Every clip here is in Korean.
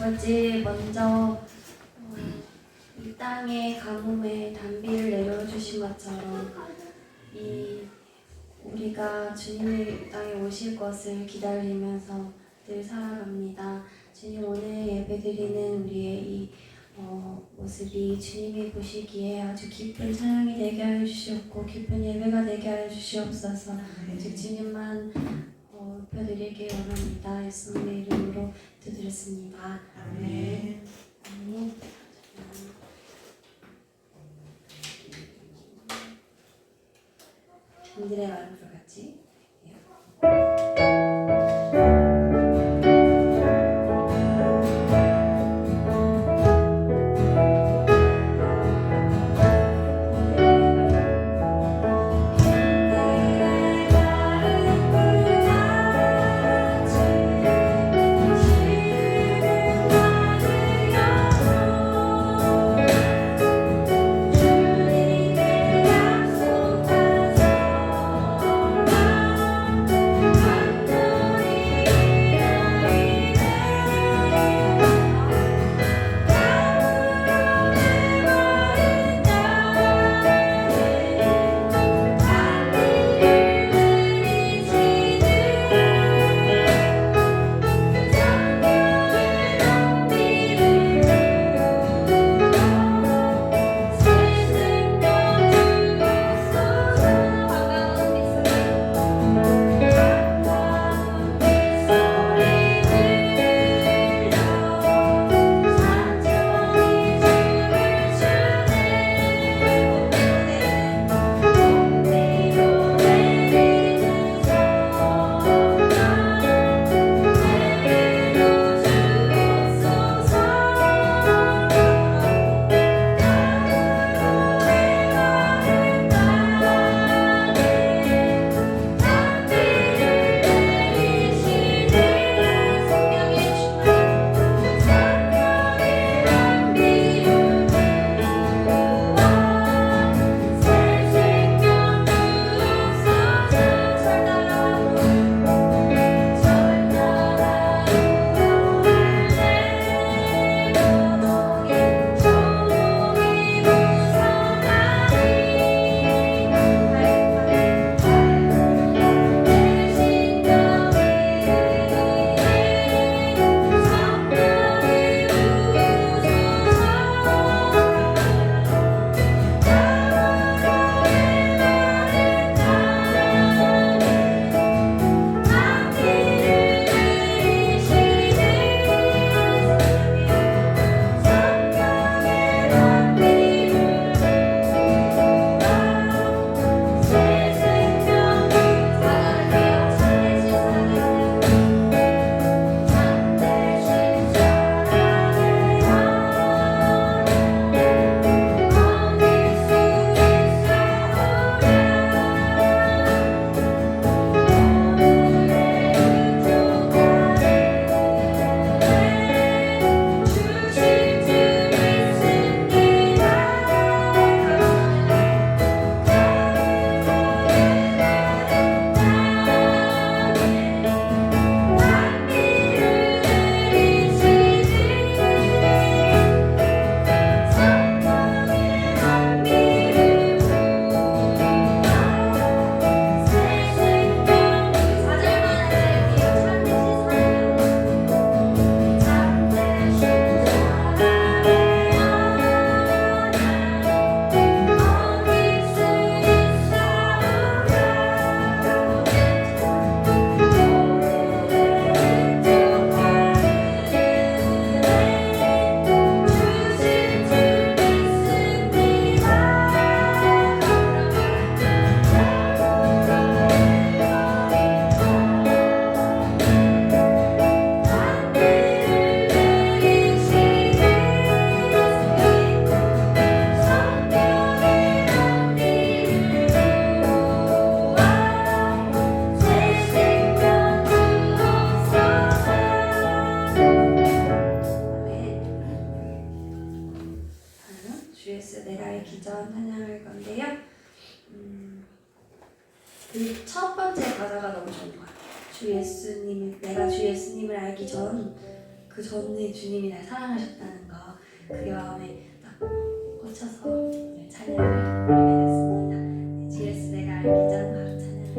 아버지, 먼저 이 땅의 가뭄에 단비를 내려주신 것처럼 우리가 주님의 땅에 오실 것을 기다리면서 늘 살아갑니다. 주님, 오늘 예배드리는 우리의 이 모습이 주님이 보시기에 아주 기쁜 찬양이 되게 하여 주시옵고 기쁜 예배가 되게 하여 주시옵소서. 오직 주님만 높여드리길 원합니다. 예수님의 이름으로 기도드렸습니다. 아멘. 아멘. 분들의 마음으로 같이 기전 찬양할 건데요. 그 첫 번째 가사가 너무 좋은 것 같아요. 내가 주 예수님을 알기 전 그 전에 주님이 날 사랑하셨다는 거 그게 마음에 딱 꽂혀서 찬양을 부르게 됐습니다. 네, GS 내가 알기 전 바로 찬양을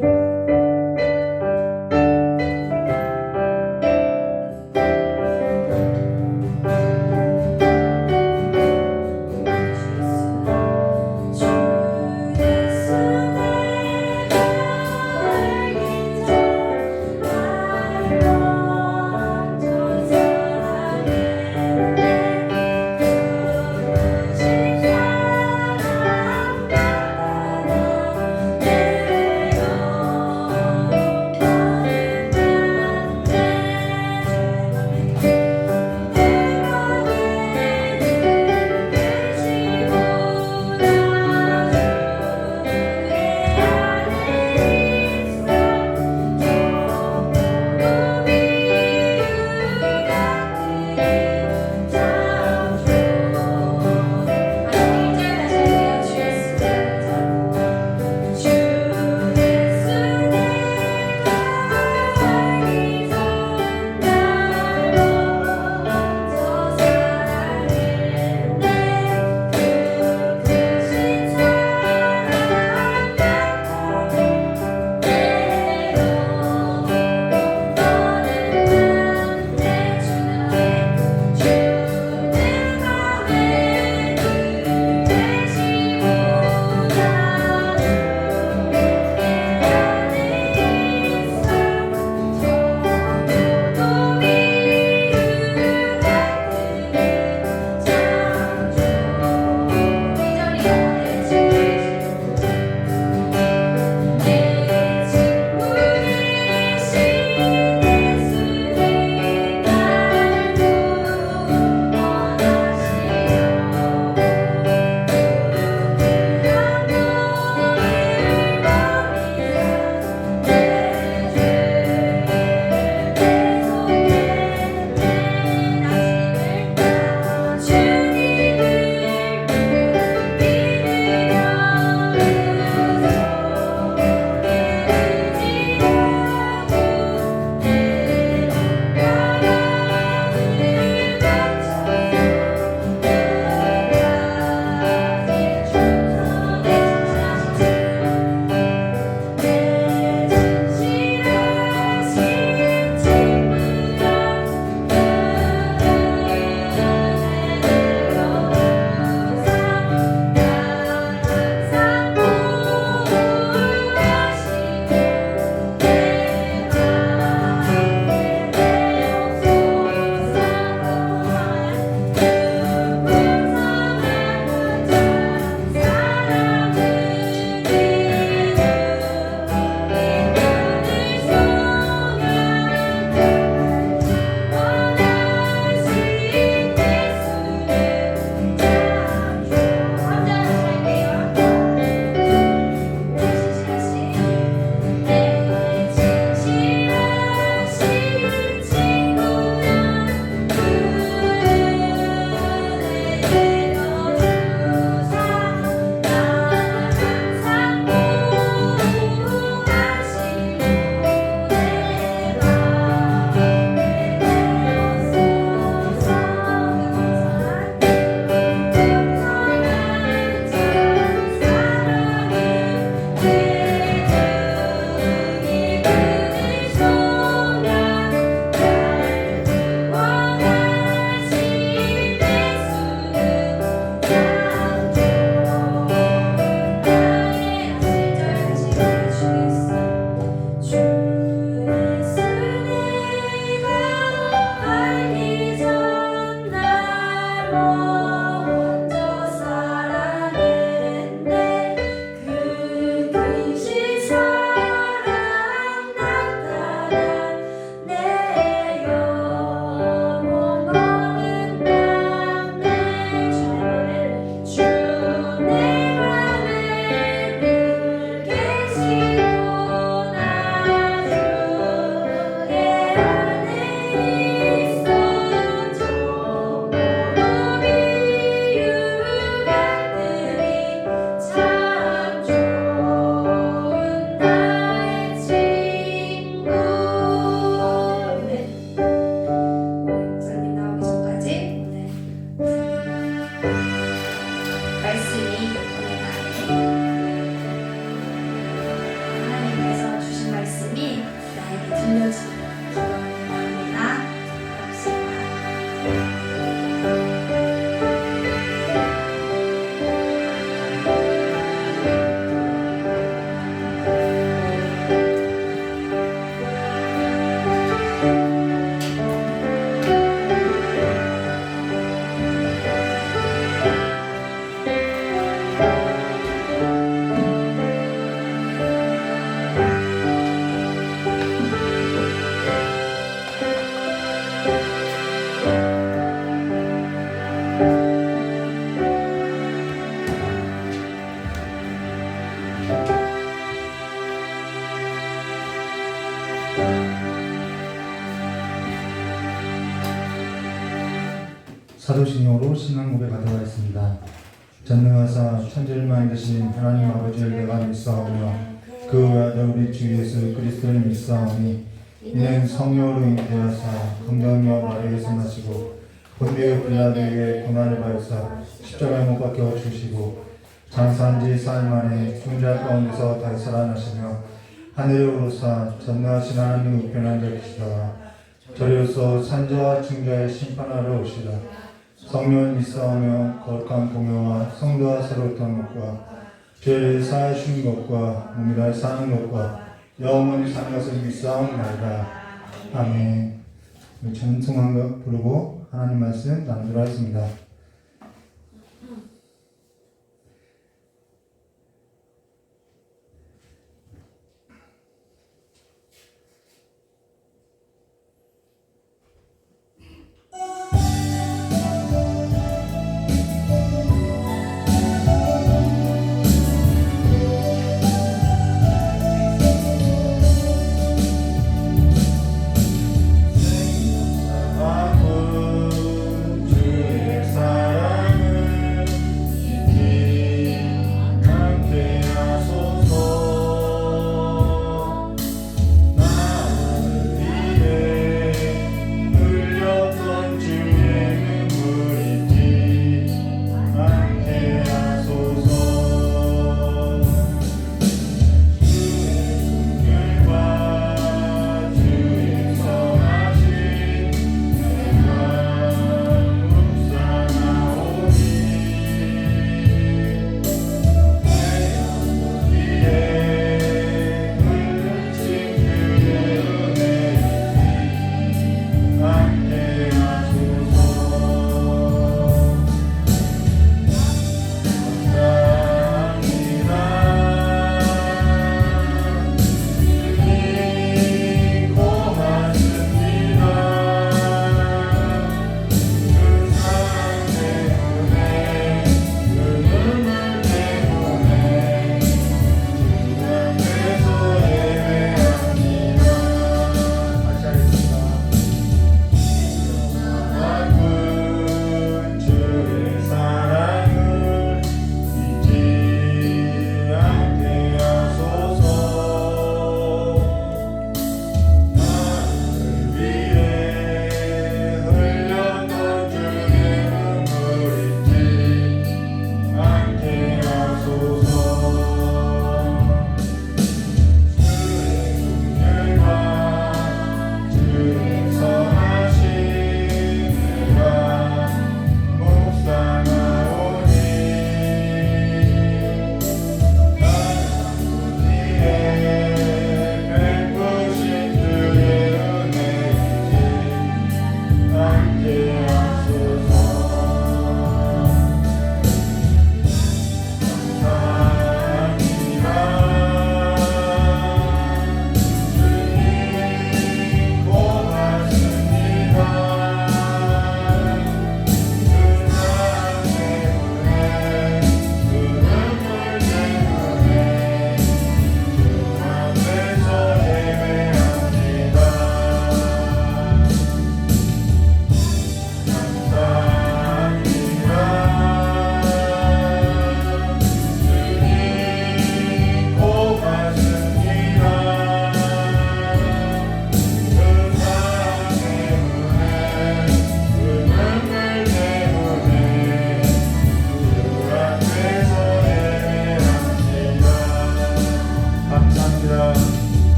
사도신경으로 신앙 고백하도록 하겠습니다. 전능하사 천지를 만드신 하나님 아버지를 내가 믿사오며 그 외아들 우리 주 예수 그리스도를 믿사오니 이는 성령으로 잉태하사 금경녀 마리아에서 나시고 본디오 빌라도에게 고난을 받으사 십자가에 못 박혀 죽으시고 장사한 지 사흘 만에 죽은 가운데서 다시 살아나시며 하늘에 오르사 전능하신 하나님 우편에 앉아 계시다가 저리로서 산자와 중자의 심판하러 오시라. 성령을 믿사오며 거룩한 공회와 성도와 서로던 것과 죄를 사하여 주는 것과 몸이라 사는 것과 영원히 사는 것을 믿사옵나이다. 아멘. 찬송한 부르고 하나님 말씀 나누도록 하겠습니다.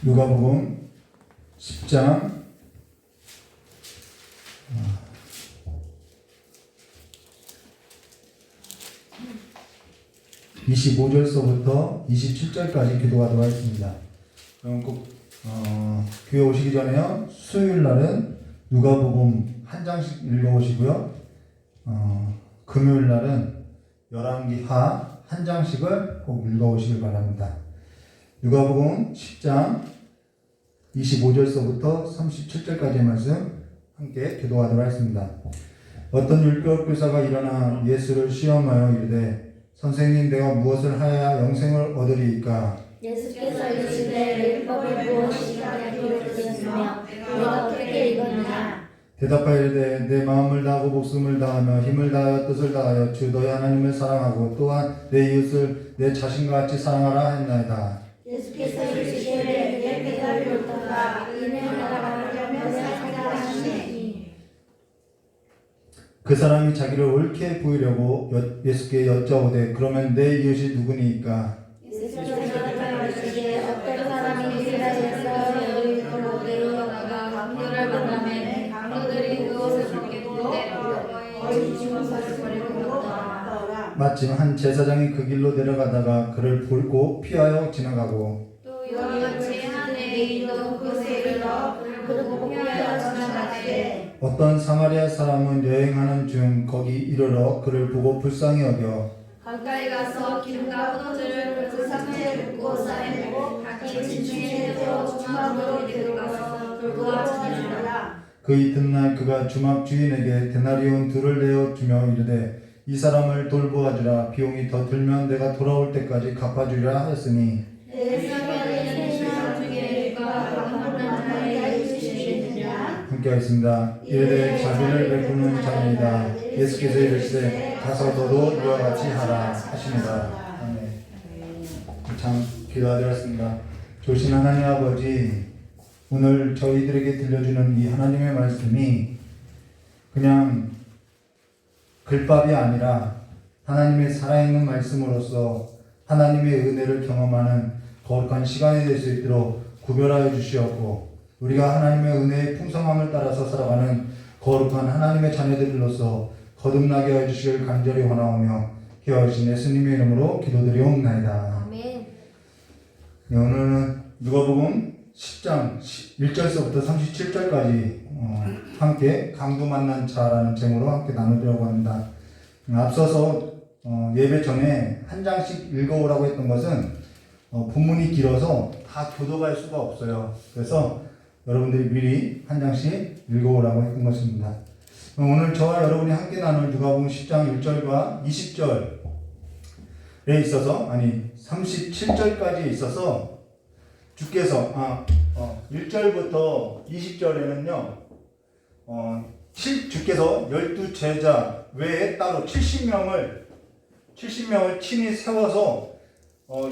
누가복음 10장 25절서부터 27절까지 기도하도록 하겠습니다. 그럼 꼭 교회 오시기 전에요. 수요일 날은 누가복음 한 장씩 읽어오시고요. 금요일 날은 열왕기하 한 장씩을 꼭 읽어오시길 바랍니다. 누가복음 10장 25절서부터 37절까지의 말씀 함께 교도하도록 하겠습니다. 어떤 율법교사가 일어나 예수를 시험하여 이르되 선생님, 내가 무엇을 하여야 영생을 얻으리이까? 예수께서 이르시되 율법을 무엇이라 기록되었으며 내가 어떻게 읽었느냐? 대답하여 이르되 내 마음을 다하고 목숨을 다하며 힘을 다하여 뜻을 다하여 주 너희 하나님을 사랑하고 또한 내 이웃을 내 자신과 같이 사랑하라 했나이다. 예수께서 이르시되 내 배가 옳도다 이는 알아가려면 살리라 하시니. 그 사람이 자기를 옳게 보이려고 예수께 여짜오되 그러면 내 이웃이 누구니까? 예수께서 이르시되 어떤 사람이 이스라엘에서 여리고로 내려가다가 강도를 만나매 강도들이 그것을 죽이고 거의 죽은 것을 버리고 갔더라. 마침 한 제사장이 그 길로 내려가다가 그를 보고 피하여 지나가고 또 이와 같이 한 레위인도 그곳에 이르러 그를 보고 피하여 지나가되 어떤 사마리아 사람은 여행하는 중 거기 이르러 그를 보고 불쌍히 여겨 가까이 가서 기름과 포도주를 그 상체에 붓고 싸매고 자기 진중에 태워 주막으로 데려가서 돌보아 전해주라. 그 이튿날 그가 주막 주인에게 데나리온 둘을 내어 주며 이르되 이 사람을 돌보아주라. 비용이 더 들면 내가 돌아올 때까지 갚아주리라 하였으니 내 생각에는 세상 중에 누가 강물한 자에게 주시겠느냐? 함께 하겠습니다. 이르되 자비를 베푸는 자입니다. 예수께서 이르시되 가서 너도 이와 같이 하라 하십니다. 아멘. 참 기도하되었습니다. 조신 하나님 아버지, 오늘 저희들에게 들려주는 이 하나님의 말씀이 그냥 글밥이 아니라 하나님의 살아있는 말씀으로서 하나님의 은혜를 경험하는 거룩한 시간이 될 수 있도록 구별하여 주시옵고, 우리가 하나님의 은혜의 풍성함을 따라서 살아가는 거룩한 하나님의 자녀들로서 거듭나게 하여 주시길 간절히 원하오며 기도하신 예수님의 이름으로 기도드리옵나이다. 아멘. 네, 오늘은 누가복음 10장 1절서부터 37절까지 함께 강도 만난 자라는 제목으로 함께 나누려고 합니다. 앞서서 예배 전에 한 장씩 읽어오라고 했던 것은 본문이 길어서 다 교도할 수가 없어요. 그래서 여러분들이 미리 한 장씩 읽어오라고 했던 것입니다. 오늘 저와 여러분이 함께 나눌 누가복음 10장 1절과 20절에 있어서 37절까지 있어서 주께서 1절부터 20절에는요 주께서 12제자 외에 따로 70명을 친히 세워서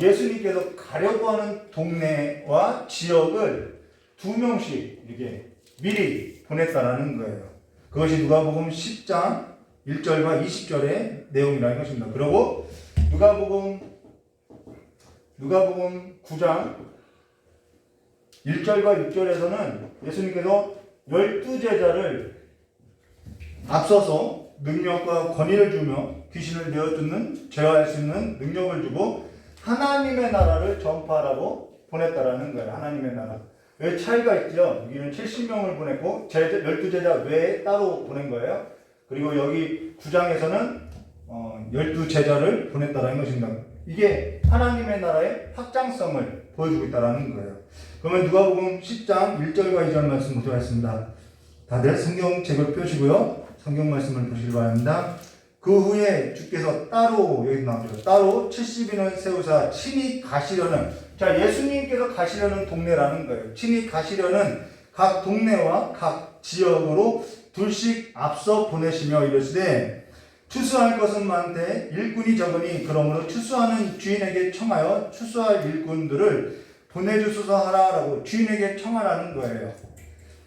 예수님께서 가려고 하는 동네와 지역을 2명씩 이렇게 미리 보냈다라는 거예요. 그것이 누가복음 10장 1절과 20절의 내용이라는 것입니다. 그리고 누가복음 9장 1절과 6절에서는 예수님께서 12제자를 앞서서 능력과 권위를 주며 귀신을 내어쫓는 제어할 수 있는 능력을 주고 하나님의 나라를 전파하라고 보냈다라는 거예요. 하나님의 나라. 왜 차이가 있죠? 여기는 70명을 보냈고 12제자 외에 따로 보낸 거예요. 그리고 여기 9장에서는 12제자를 보냈다라는 것입니다. 이게 하나님의 나라의 확장성을 보여주고 있다는 거예요. 그러면 누가복음 10장 1절과 2절 말씀 보도록 하겠습니다. 다들 성경책을 펴시고요. 성경 말씀을 보시기 바랍니다. 그 후에 주께서 따로, 여기 나오죠. 따로 70인을 세우사 친히 가시려는, 자, 예수님께서 가시려는 동네라는 거예요. 친히 가시려는 각 동네와 각 지역으로 둘씩 앞서 보내시며 이르시되 추수할 것은 많되 일꾼이 적으니 그러므로 추수하는 주인에게 청하여 추수할 일꾼들을 보내주소서 하라라고 주인에게 청하라는 거예요.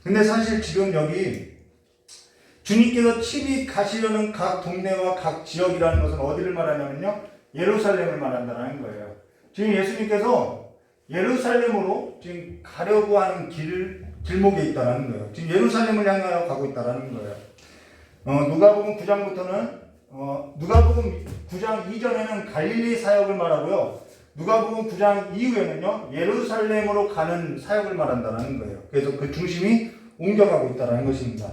근데 사실 지금 여기 주님께서 친히 가시려는 각 동네와 각 지역이라는 것은 어디를 말하냐면요, 예루살렘을 말한다는 거예요. 지금 예수님께서 예루살렘으로 지금 가려고 하는 길목에 있다는 거예요. 지금 예루살렘을 향하여 가고 있다는 거예요. 누가복음 9장부터는 누가복음 9장 이전에는 갈릴리 사역을 말하고요. 누가복음 9장 이후에는요, 예루살렘으로 가는 사역을 말한다는 거예요. 그래서 그 중심이 옮겨가고 있다는 것입니다.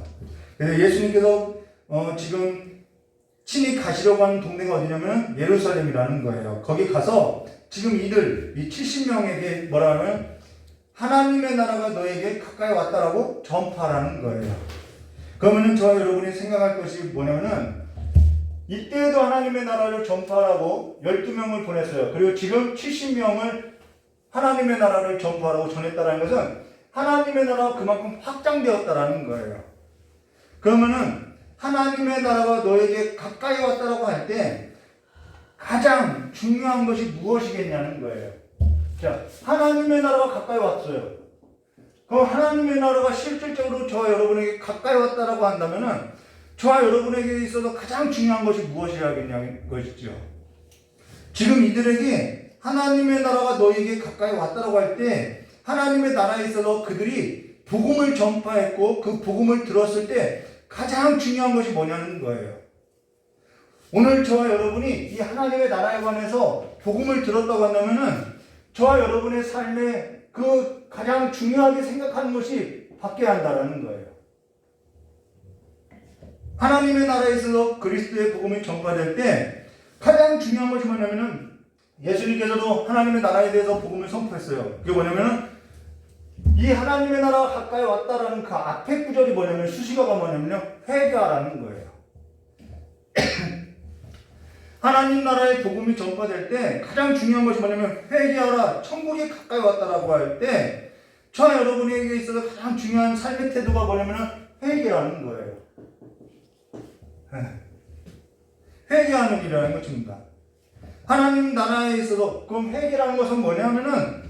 그래서 예수님께서 지금 친히 가시려고 하는 동네가 어디냐면 예루살렘이라는 거예요. 거기 가서 지금 이 70명에게 뭐라 하면 하나님의 나라가 너에게 가까이 왔다라고 전파하라는 거예요. 그러면은 저와 여러분이 생각할 것이 뭐냐면은 이때에도 하나님의 나라를 전파하라고 12명을 보냈어요. 그리고 지금 70명을 하나님의 나라를 전파하라고 전했다는 것은 하나님의 나라가 그만큼 확장되었다라는 거예요. 그러면은 하나님의 나라가 너에게 가까이 왔다라고 할 때 가장 중요한 것이 무엇이겠냐는 거예요. 자, 하나님의 나라가 가까이 왔어요. 그럼 하나님의 나라가 실질적으로 저와 여러분에게 가까이 왔다라고 한다면은 저와 여러분에게 있어서 가장 중요한 것이 무엇이라겠냐는 것이죠. 지금 이들에게 하나님의 나라가 너에게 가까이 왔다라고 할 때 하나님의 나라에 있어서 그들이 복음을 전파했고 그 복음을 들었을 때 가장 중요한 것이 뭐냐는 거예요. 오늘 저와 여러분이 이 하나님의 나라에 관해서 복음을 들었다고 한다면은 저와 여러분의 삶에 그 가장 중요하게 생각하는 것이 바뀌어야 한다는 거예요. 하나님의 나라에 있어서 그리스도의 복음이 전파될 때 가장 중요한 것이 뭐냐면은 예수님께서도 하나님의 나라에 대해서 복음을 선포했어요. 그게 뭐냐면은 이 하나님의 나라가 가까이 왔다라는 그 앞에 구절이 뭐냐면 수식어가 뭐냐면요 회개하라는 거예요. 하나님 나라의 복음이 전파될 때 가장 중요한 것이 뭐냐면 회개하라 천국이 가까이 왔다라고 할 때 저와 여러분에게 있어서 가장 중요한 삶의 태도가 뭐냐면 회개라는 거예요. 회개하는 일이라는 것입니다. 하나님 나라에 있어서 그럼 회개라는 것은 뭐냐면은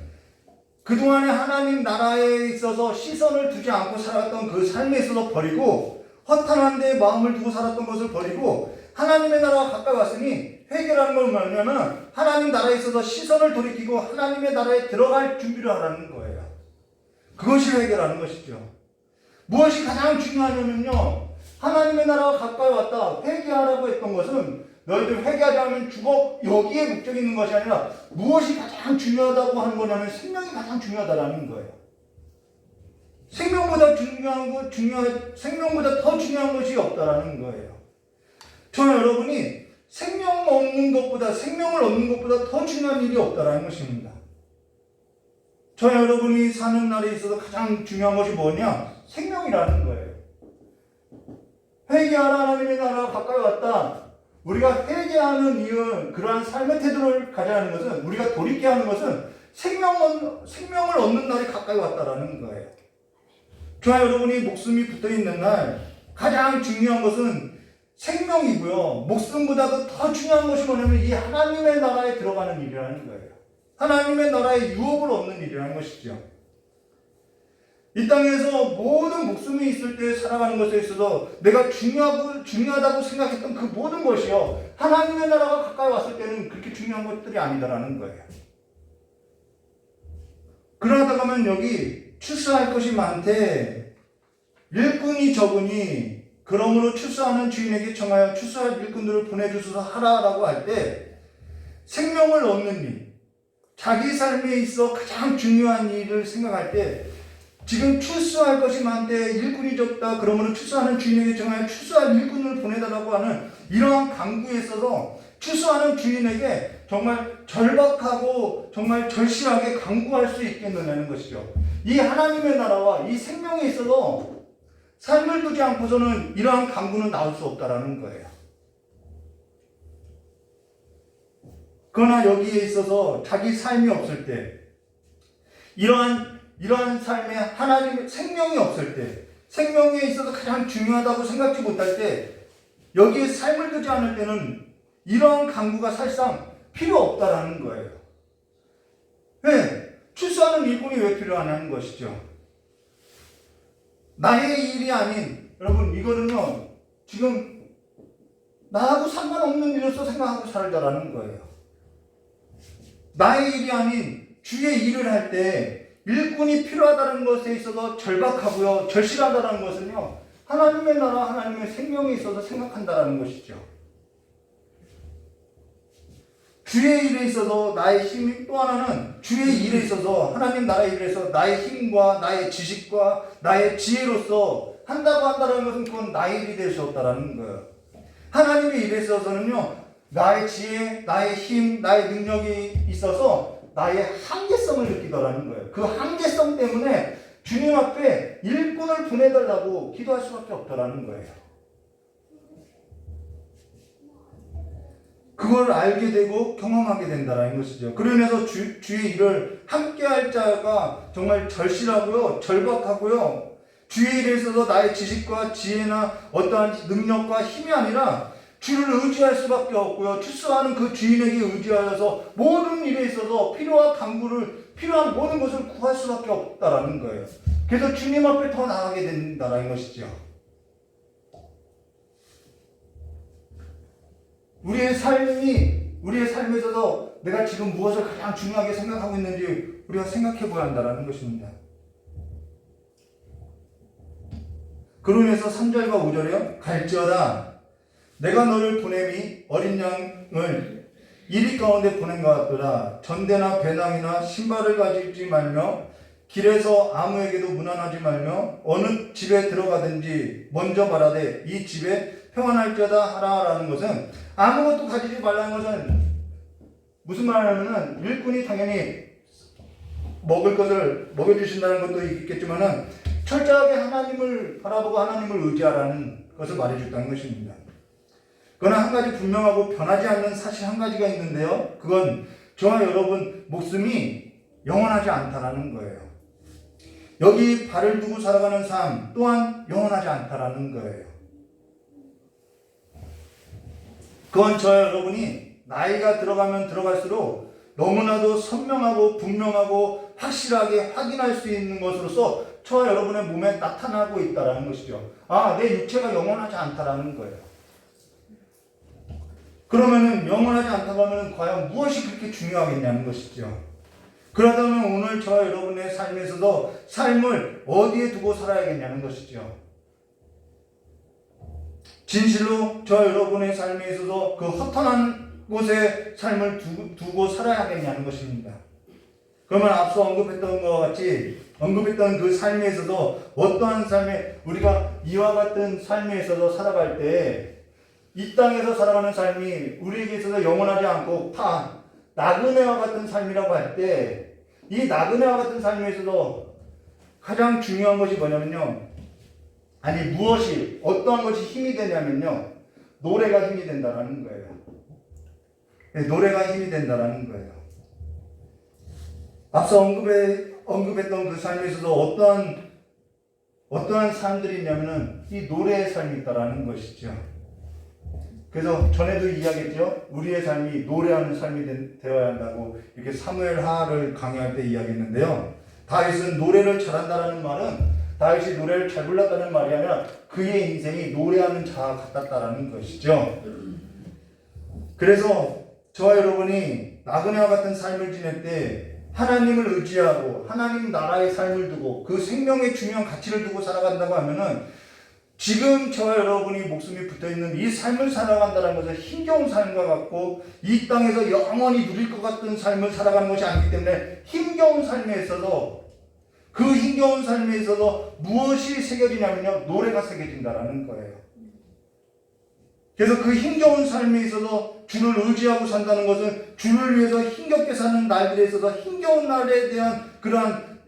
그동안에 하나님 나라에 있어서 시선을 두지 않고 살았던 그 삶에 있어서 버리고 허탄한 데 마음을 두고 살았던 것을 버리고 하나님의 나라가 가까이 왔으니 회개라는 건 뭐냐면 하나님 나라에 있어서 시선을 돌이키고 하나님의 나라에 들어갈 준비를 하라는 거예요. 그것이 회개라는 것이죠. 무엇이 가장 중요하냐면요 하나님의 나라가 가까이 왔다 회개하라고 했던 것은 너희들 회개하지 않으면 죽어 여기에 목적이 있는 것이 아니라 무엇이 가장 중요하다고 하는 거냐면 생명이 가장 중요하다라는 거예요. 생명보다 더 중요한 것이 없다라는 거예요. 저는 여러분이 생명을 얻는 것보다 더 중요한 일이 없다라는 것입니다. 저 여러분이 사는 날에 있어서 가장 중요한 것이 뭐냐? 생명이라는 거예요. 회개하라 하나님의 나라가 가까이 왔다. 우리가 회개하는 이유는 그러한 삶의 태도를 가져야 하는 것은 우리가 돌이켜야 하는 것은 생명을 얻는 날이 가까이 왔다라는 거예요. 저와 여러분이 목숨이 붙어 있는 날 가장 중요한 것은 생명이고요. 목숨보다도 더 중요한 것이 뭐냐면 이 하나님의 나라에 들어가는 일이라는 거예요. 하나님의 나라의 유업을 얻는 일이라는 것이죠. 이 땅에서 모든 목숨이 있을 때 살아가는 것에 있어서 내가 중요하다고 생각했던 그 모든 것이요. 하나님의 나라가 가까이 왔을 때는 그렇게 중요한 것들이 아니다라는 거예요. 그러다 가면 여기 출세할 것이 많되 일꾼이 적으니 그러므로 출세하는 주인에게 청하여 출세할 일꾼들을 보내주소서 하라라고 할 때 생명을 얻는 일, 자기 삶에 있어 가장 중요한 일을 생각할 때 지금 출소할 것이 많대 일꾼이 적다. 그러므로 출소하는 주인에게 정하여 출소할 일꾼을 보내달라고 하는 이러한 강구에 있어서 출소하는 주인에게 정말 절박하고 정말 절실하게 강구할 수 있겠느냐는 것이죠. 이 하나님의 나라와 이 생명에 있어서 삶을 두지 않고서는 이러한 강구는 나올 수 없다라는 거예요. 그러나 여기에 있어서 자기 삶이 없을 때 이러한 삶에 하나님의 생명이 없을 때 생명에 있어서 가장 중요하다고 생각지 못할 때 여기에 삶을 두지 않을 때는 이러한 강구가 사실상 필요 없다라는 거예요. 왜? 출소하는 일꾼이 왜 필요하냐는 것이죠. 나의 일이 아닌 여러분 이거는요 지금 나하고 상관없는 일로서 생각하고 살자라는 거예요. 나의 일이 아닌 주의 일을 할 때 일꾼이 필요하다는 것에 있어서 절박하고요 절실하다는 것은요 하나님의 나라 하나님의 생명에 있어서 생각한다는 것이죠. 주의 일에 있어서 나의 힘이, 또 하나는 주의 일에 있어서 하나님 나라의 일에 있어서 나의 힘과 나의 지식과 나의 지혜로서 한다고 한다는 것은 그건 나의 일이 될 수 없다라는 거예요. 하나님의 일에 있어서는요, 나의 지혜, 나의 힘, 나의 능력이 있어서 나의 한계성을 느끼더라는 거예요. 그 한계성 때문에 주님 앞에 일꾼을 보내달라고 기도할 수밖에 없더라는 거예요. 그걸 알게 되고 경험하게 된다는 것이죠. 그러면서 주의 일을 함께할 자가 정말 절실하고요, 절박하고요. 주의 일에 있어서 나의 지식과 지혜나 어떠한 능력과 힘이 아니라 주를 의지할 수밖에 없고요. 출소하는 그 주인에게 의지하여서 모든 일에 있어서 필요한 간구를, 필요한 모든 것을 구할 수밖에 없다라는 거예요. 그래서 주님 앞에 더 나아가게 된다는 것이죠. 우리의 삶에서도 내가 지금 무엇을 가장 중요하게 생각하고 있는지 우리가 생각해 봐야 한다는 것입니다. 그러면서 3절과 5절에요. 갈지어다 내가 너를 보냄이 어린 양을 이리 가운데 보낸 것 같더라. 전대나 배낭이나 신발을 가지지 말며 길에서 아무에게도 문안하지 말며 어느 집에 들어가든지 먼저 말하되 이 집에 평안할지어다 하라라는 것은 아무것도 가지지 말라는 것은 무슨 말하냐면은 일꾼이 당연히 먹을 것을 먹여주신다는 것도 있겠지만은 철저하게 하나님을 바라보고 하나님을 의지하라는 것을 말해줬다는 것입니다. 그러나 한 가지 분명하고 변하지 않는 사실 한 가지가 있는데요. 그건 저와 여러분 목숨이 영원하지 않다라는 거예요. 여기 발을 두고 살아가는 삶 또한 영원하지 않다라는 거예요. 그건 저와 여러분이 나이가 들어가면 들어갈수록 너무나도 선명하고 분명하고 확실하게 확인할 수 있는 것으로서 저와 여러분의 몸에 나타나고 있다는 것이죠. 아, 내 육체가 영원하지 않다라는 거예요. 그러면은 영원하지 않다고 하면 과연 무엇이 그렇게 중요하겠냐는 것이죠. 그러다면 오늘 저와 여러분의 삶에서도 삶을 어디에 두고 살아야겠냐는 것이죠. 진실로 저 여러분의 삶에 있어서 그 허탄한 곳에 삶을 두고 살아야겠냐는 것입니다. 그러면 앞서 언급했던 것과 같이 언급했던 그 삶에 있어서 어떠한 삶에 우리가 이와 같은 삶에 있어서 살아갈 때 이 땅에서 살아가는 삶이 우리에게 있어서 영원하지 않고 나그네와 같은 삶이라고 할 때 이 나그네와 같은 삶에 있어서 가장 중요한 것이 뭐냐면요. 아니 무엇이 어떠한 것이 힘이 되냐면요. 노래가 힘이 된다라는 거예요. 노래가 힘이 된다라는 거예요. 앞서 언급했던 그 삶에 있어서 어떠한 사람들이 있냐면은 이 노래의 삶이 있다라는 것이죠. 그래서 전에도 이야기했죠. 우리의 삶이 노래하는 삶이 되어야 한다고 이렇게 사무엘 하를 강의할 때 이야기했는데요. 다윗은 노래를 잘한다라는 말은 다윗이 노래를 잘 불렀다는 말이 아니라 그의 인생이 노래하는 자 같았다라는 것이죠. 그래서 저와 여러분이 나그네와 같은 삶을 지낼 때 하나님을 의지하고 하나님 나라의 삶을 두고 그 생명의 중요한 가치를 두고 살아간다고 하면은 지금 저와 여러분이 목숨이 붙어있는 이 삶을 살아간다는 것은 힘겨운 삶과 같고 이 땅에서 영원히 누릴 것 같은 삶을 살아가는 것이 아니기 때문에 힘겨운 삶에 있어서 그 힘겨운 삶에 있어서 무엇이 새겨지냐면요. 노래가 새겨진다라는 거예요. 그래서 그 힘겨운 삶에 있어서 주를 의지하고 산다는 것은 주를 위해서 힘겹게 사는 날들에 있어서 힘겨운 날에 대한 그러한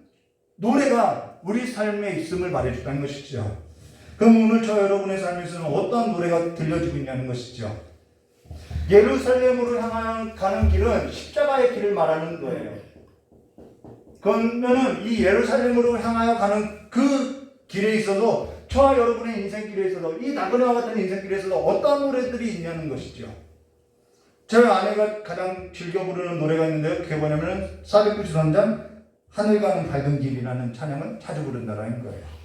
노래가 우리 삶에 있음을 말해준다는 것이죠. 그럼 오늘 저 여러분의 삶에서는 어떤 노래가 들려지고 있냐는 것이죠. 예루살렘으로 향하여 가는 길은 십자가의 길을 말하는 거예요. 그러면은 이 예루살렘으로 향하여 가는 그 길에 있어서 저와 여러분의 인생길에 있어서 이 나그네와 같은 인생길에 있어서 어떤 노래들이 있냐는 것이죠. 저희 아내가 가장 즐겨 부르는 노래가 있는데요. 그게 뭐냐면 493장 하늘 가는 밝은 길이라는 찬양을 자주 부른다라는 거예요.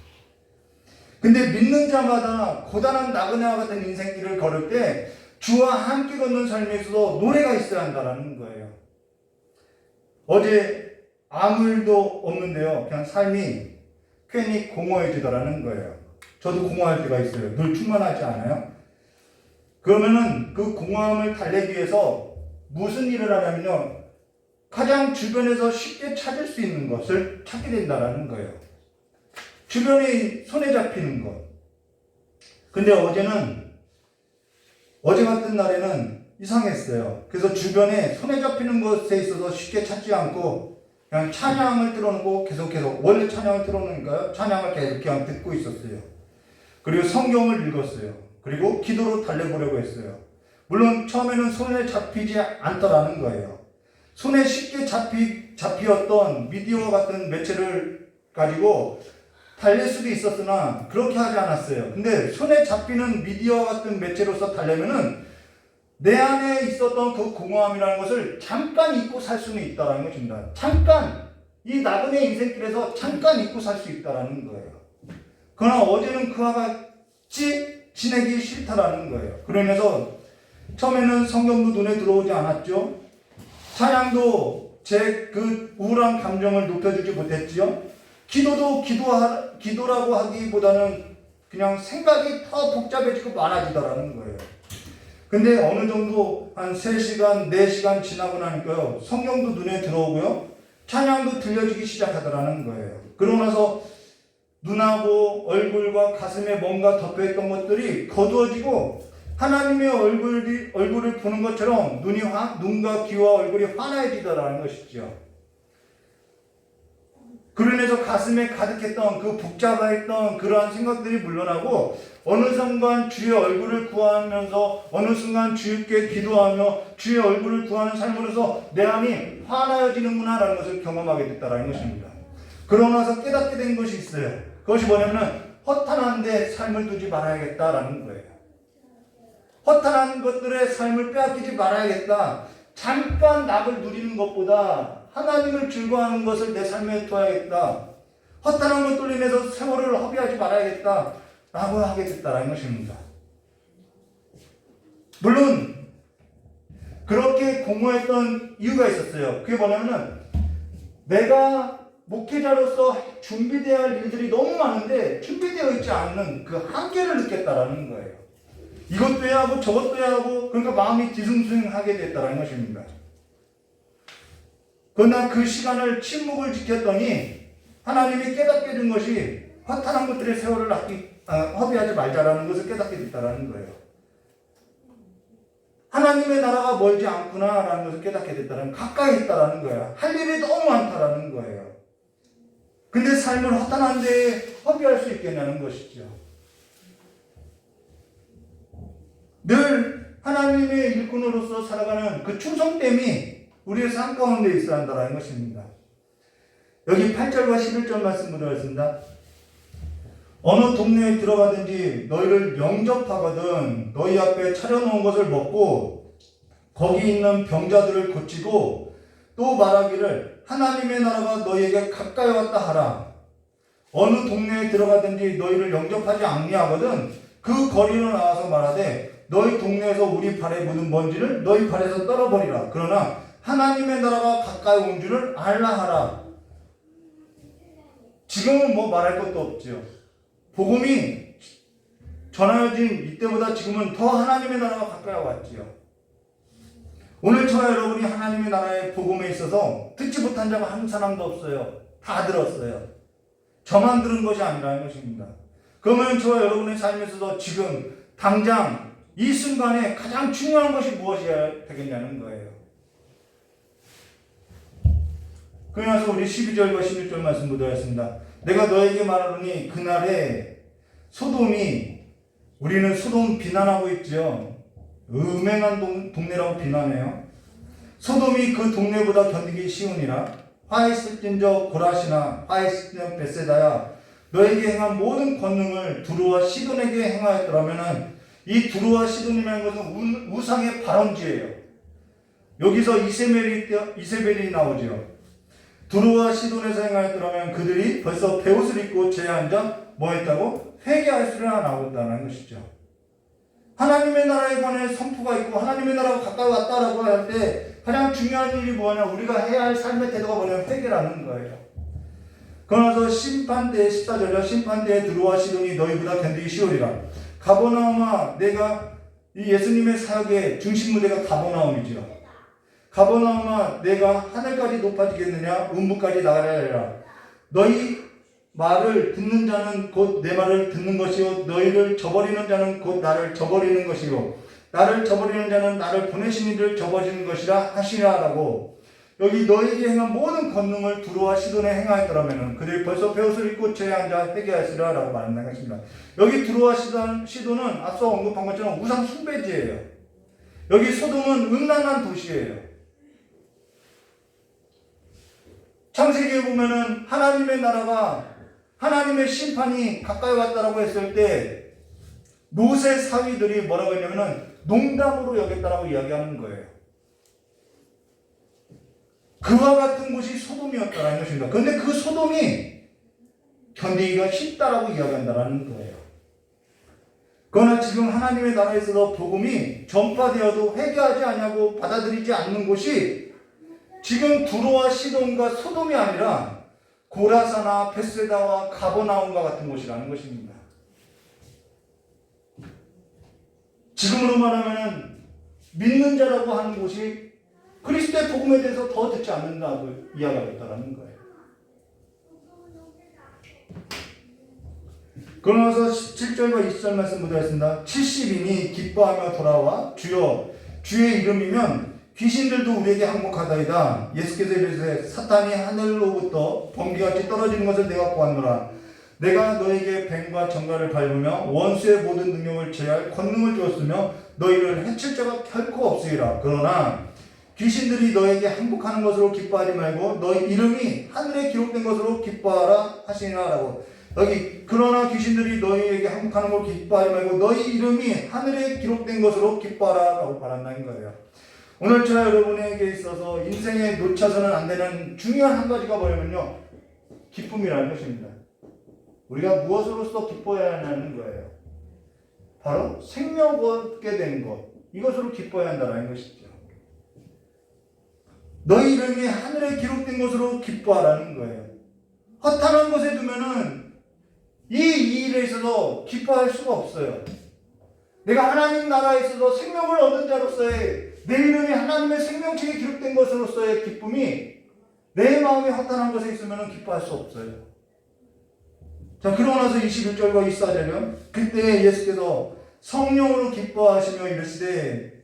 근데 믿는 자마다 고단한 나그네와 같은 인생길을 걸을 때 주와 함께 걷는 삶에 있어서 노래가 있어야 한다는 거예요. 어제 아무 일도 없는데요. 그냥 삶이 괜히 공허해지더라는 거예요. 저도 공허할 때가 있어요. 늘 충만하지 않아요? 그러면은 그 공허함을 달래기 위해서 무슨 일을 하냐면요, 가장 주변에서 쉽게 찾을 수 있는 것을 찾게 된다는 거예요. 주변에 손에 잡히는 것. 근데 어제 같은 날에는 이상했어요. 그래서 주변에 손에 잡히는 것에 있어서 쉽게 찾지 않고 그냥 찬양을 틀어놓고 계속 원래 찬양을 틀어놓으니까요, 찬양을 계속 그냥 듣고 있었어요. 그리고 성경을 읽었어요. 그리고 기도로 달래보려고 했어요. 물론 처음에는 손에 잡히지 않더라는 거예요. 손에 쉽게 잡히었던 미디어 같은 매체를 가지고 달랠 수도 있었으나 그렇게 하지 않았어요. 근데 손에 잡히는 미디어 같은 매체로서 달래면은 내 안에 있었던 그 공허함이라는 것을 잠깐 잊고 살 수는 있다는 것입니다. 잠깐, 이 나그네 인생길에서 잠깐 잊고 살 수 있다는 거예요. 그러나 어제는 그와 같이 지내기 싫다라는 거예요. 그러면서 처음에는 성경도 눈에 들어오지 않았죠. 찬양도 제 그 우울한 감정을 높여주지 못했지요. 기도도 기도라고 하기보다는 그냥 생각이 더 복잡해지고 많아지더라는 거예요. 근데 어느 정도 한 3시간, 4시간 지나고 나니까요, 성경도 눈에 들어오고요, 찬양도 들려지기 시작하더라는 거예요. 그러고 나서 눈하고 얼굴과 가슴에 뭔가 덮여있던 것들이 거두어지고 하나님의 얼굴을 보는 것처럼 눈과 귀와 얼굴이 환해지더라는 것이죠. 그러면서 가슴에 가득했던 그 복잡했던 그러한 생각들이 물러나고 어느 순간 주의 얼굴을 구하면서 어느 순간 주께 기도하며 주의 얼굴을 구하는 삶으로서 내 안이 환하여지는구나 라는 것을 경험하게 됐다는 것입니다. 그러고 나서 깨닫게 된 것이 있어요. 그것이 뭐냐면 허탄한 데 삶을 두지 말아야겠다라는 거예요. 허탄한 것들의 삶을 빼앗기지 말아야겠다. 잠깐 낙을 누리는 것보다 하나님을 즐거워하는 것을 내 삶에 둬야겠다. 허탄한 것들로 인해서 세월을 허비하지 말아야겠다 라고 하게 됐다는 것입니다. 물론 그렇게 공허했던 이유가 있었어요. 그게 뭐냐면 내가 목회자로서 준비되어야 할 일들이 너무 많은데 준비되어 있지 않는 그 한계를 느꼈다라는 거예요. 이것도 해야 하고 저것도 해야 하고, 그러니까 마음이 뒤숭숭하게 됐다는 것입니다. 그러나 그 시간을 침묵을 지켰더니 하나님이 깨닫게 된 것이 허탄한 것들의 세월을 허비하지 말자라는 것을 깨닫게 됐다는 거예요. 하나님의 나라가 멀지 않구나라는 것을 깨닫게 됐다는, 가까이 있다라는 거예요. 할 일이 너무 많다라는 거예요. 근데 삶을 허탄한 데에 허비할 수 있겠냐는 것이죠. 늘 하나님의 일꾼으로서 살아가는 그 충성됨이 우리의 삶 가운데 있어야 한다는 것입니다. 여기 8절과 11절 말씀 보도록 어느 동네에 들어가든지 너희를 영접하거든 너희 앞에 차려놓은 것을 먹고 거기 있는 병자들을 고치고 또 말하기를 하나님의 나라가 너희에게 가까이 왔다 하라. 어느 동네에 들어가든지 너희를 영접하지 아니하거든 그 거리로 나와서 말하되 너희 동네에서 우리 발에 묻은 먼지를 너희 발에서 떨어버리라. 그러나 하나님의 나라가 가까이 온 줄을 알라 하라. 지금은 뭐 말할 것도 없죠. 복음이 전해진 이때보다 지금은 더 하나님의 나라가 가까이 왔지요. 오늘 저와 여러분이 하나님의 나라의 복음에 있어서 듣지 못한 자가 한 사람도 없어요. 다 들었어요. 저만 들은 것이 아니라는 것입니다. 그러면 저와 여러분의 삶에서도 지금 당장 이 순간에 가장 중요한 것이 무엇이어야 되겠냐는 거예요. 그러면서 우리 12절과 16절 말씀 보도록 내가 너에게 말하노니 그날에 소돔이, 우리는 소돔 비난하고 있죠. 음행한 동네라고 비난해요. 소돔이 그 동네보다 견디기 쉬우니라. 화 있을진저 고라시나 화 있을진저 베세다야 너에게 행한 모든 권능을 두루와 시돈에게 행하였더라면은 이 두루와 시돈이라는 것은 우상의 발원지예요. 여기서 이세벨이 나오죠. 두루와 시돈에서 행하였더라면 그들이 벌써 베옷을 입고 제에 앉아 뭐 했다고? 회개하였으리라 나온다는 것이죠. 하나님의 나라에 관해 선포가 있고 하나님의 나라가 가까이 왔다라고 할 때 가장 중요한 일이 뭐냐? 우리가 해야 할 삶의 태도가 뭐냐면 회개라는 거예요. 그러나서 심판대에 14절에 심판대에 두루와 시돈이 너희보다 견디기 쉬우리라. 가버나움아, 내가 이 예수님의 사역의 중심 무대가 가버나움이죠. 가버나움아 내가 하늘까지 높아지겠느냐 음부까지 나가리라. 너희 말을 듣는 자는 곧 내 말을 듣는 것이요 너희를 저버리는 자는 곧 나를 저버리는 것이요 나를 저버리는 자는 나를 보내신 이를 저버리는 것이라 하시라라고. 여기 너희에게 행한 모든 권능을 두루와 시돈에 행하였더라면 그들이 벌써 베옷을 입고 죄에 앉아 회개하시라 라고 말한다는 것입니다. 여기 두루와 시돈은 앞서 언급한 것처럼 우상 숭배지예요. 여기 소돔은 음란한 도시예요. 창세기에 보면은 하나님의 나라가 하나님의 심판이 가까이 왔다라고 했을 때 롯의 사위들이 뭐라고 했냐면은 농담으로 여겼다라고 이야기하는 거예요. 그와 같은 곳이 소돔이었다라는 것입니다. 그런데 그 소돔이 견디기가 쉽다라고 이야기한다라는 거예요. 그러나 지금 하나님의 나라에서 복음이 전파되어도 회개하지 않냐고 받아들이지 않는 곳이 지금 두로와 시돈과 소돔이 아니라 고라사나 베세다와 가버나움과 같은 곳이라는 것입니다. 지금으로 말하면 믿는 자라고 하는 곳이 그리스도의 복음에 대해서 더 듣지 않는다고 이야기하고 있다는 거예요. 그러면서 17절과 20절 말씀 묻어있습니다. 70인이 기뻐하며 돌아와 주여 주의 이름이면 귀신들도 우리에게 항복하다이다. 예수께서 이르시되 사탄이 하늘로부터 번개같이 떨어지는 것을 내가 보았노라. 내가 너에게 뱀과 정갈을 밟으며 원수의 모든 능력을 제할 권능을 주었으며 너희를 해칠 자가 결코 없으리라. 그러나 귀신들이 너에게 항복하는 것으로 기뻐하지 말고 너희 이름이 하늘에 기록된 것으로 기뻐하라 하시니라 라고. 여기 그러나 귀신들이 너희에게 항복하는 걸 기뻐하지 말고 너희 이름이 하늘에 기록된 것으로 기뻐하라 라고 말한다는 거예요. 오늘 저와 여러분에게 있어서 인생에 놓쳐서는 안 되는 중요한 한 가지가 뭐냐면요, 기쁨이라는 것입니다. 우리가 무엇으로서 기뻐해야 하는 거예요? 바로 생명을 얻게 된 것, 이것으로 기뻐해야 한다는 것이죠. 너희 이름이 하늘에 기록된 것으로 기뻐하라는 거예요. 허탄한 곳에 두면은 이 일에 있어서 기뻐할 수가 없어요. 내가 하나님 나라에 있어서 생명을 얻은 자로서의 내 이름이 하나님의 생명책에 기록된 것으로서의 기쁨이 내 마음이 허탄한 것에 있으면 기뻐할 수 없어요. 자, 그러고 나서 21절과 24절은 그때 예수께서 성령으로 기뻐하시며 이르시되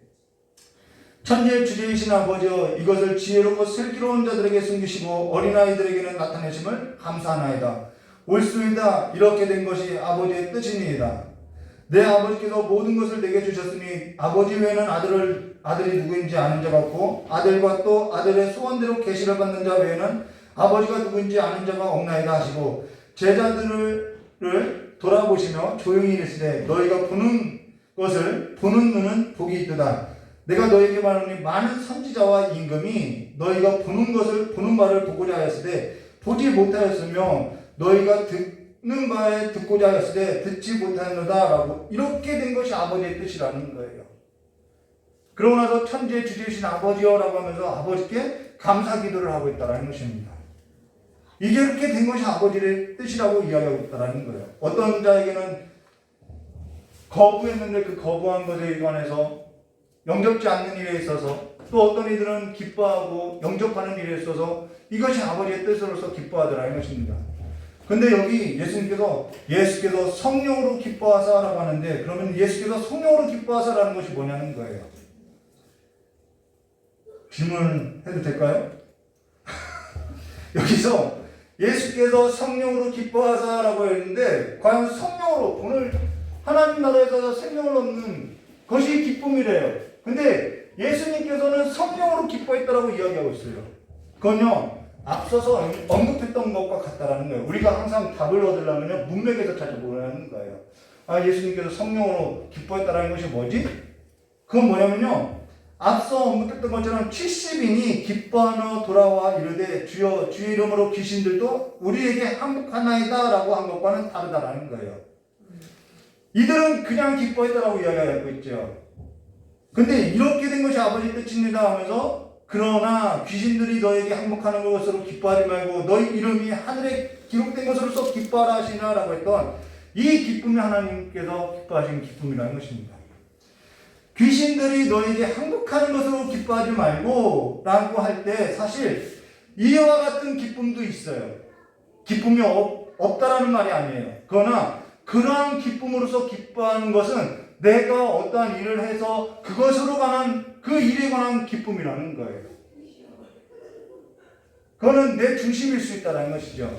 천지의 주제이신 아버지여 이것을 지혜롭고 슬기로운 자들에게 숨기시고 어린아이들에게는 나타내심을 감사하나이다. 옳소이다. 이렇게 된 것이 아버지의 뜻이니이다. 내 아버지께서 모든 것을 내게 주셨으니 아버지 외에는 아들이 누구인지 아는 자가 없고 아들과 또 아들의 소원대로 계시를 받는 자 외에는 아버지가 누구인지 아는 자가 없나이다 하시고 제자들을 돌아보시며 조용히 이르시되 너희가 보는 것을 보는 눈은 복이 있도다. 내가 너희에게 말하노니 많은 선지자와 임금이 너희가 보는 것을 보는 바를 보고자 하였으되 보지 못하였으며 너희가 듣는 바에 듣고자 하였으되 듣지 못하였노다 라고. 이렇게 된 것이 아버지의 뜻이라는 거예요. 그러고 나서 천지의 주제이신 아버지여 라고 하면서 아버지께 감사 기도를 하고 있다는 것입니다. 이게 이렇게 된 것이 아버지의 뜻이라고 이야기하고 있다는 거예요. 어떤 자에게는 거부했는데 그 거부한 것에 관해서 영접지 않는 일에 있어서, 또 어떤 이들은 기뻐하고 영접하는 일에 있어서 이것이 아버지의 뜻으로서 기뻐하더라는 것입니다. 근데 여기 예수께서 성령으로 기뻐하사라고 하는데, 그러면 예수께서 성령으로 기뻐하사라는 것이 뭐냐는 거예요. 질문해도 될까요? 여기서 예수께서 성령으로 기뻐하사라고 했는데 과연 성령으로, 오늘 하나님 나라에서 생명을 얻는 것이 기쁨이래요. 근데 예수님께서는 성령으로 기뻐했다라고 이야기하고 있어요. 그건요, 앞서서 언급했던 것과 같다라는 거예요. 우리가 항상 답을 얻으려면 문맥에서 찾아보라는 거예요. 아, 예수님께서 성령으로 기뻐했다라는 것이 뭐지? 그건 뭐냐면요, 앞서 언급했던 것처럼 70인이 기뻐하며 돌아와 이르되 주여 주의 이름으로 귀신들도 우리에게 항복하나이다 라고 한 것과는 다르다라는 거예요. 이들은 그냥 기뻐했다라고 이야기하고 있죠. 근데 이렇게 된 것이 아버지의 뜻입니다 하면서, 그러나 귀신들이 너에게 항복하는 것으로 기뻐하지 말고 너희 이름이 하늘에 기록된 것으로서 기뻐하라 하시나 라고 했던 이 기쁨이 하나님께서 기뻐하시는 기쁨이라는 것입니다. 귀신들이 너에게 항복하는 것으로 기뻐하지 말고 라고 할 때 사실 이와 같은 기쁨도 있어요. 기쁨이 없다라는 말이 아니에요. 그러나 그러한 기쁨으로서 기뻐하는 것은 내가 어떠한 일을 해서 그것으로 관한 그 일에 관한 기쁨이라는 거예요. 그거는 내 중심일 수 있다는 것이죠.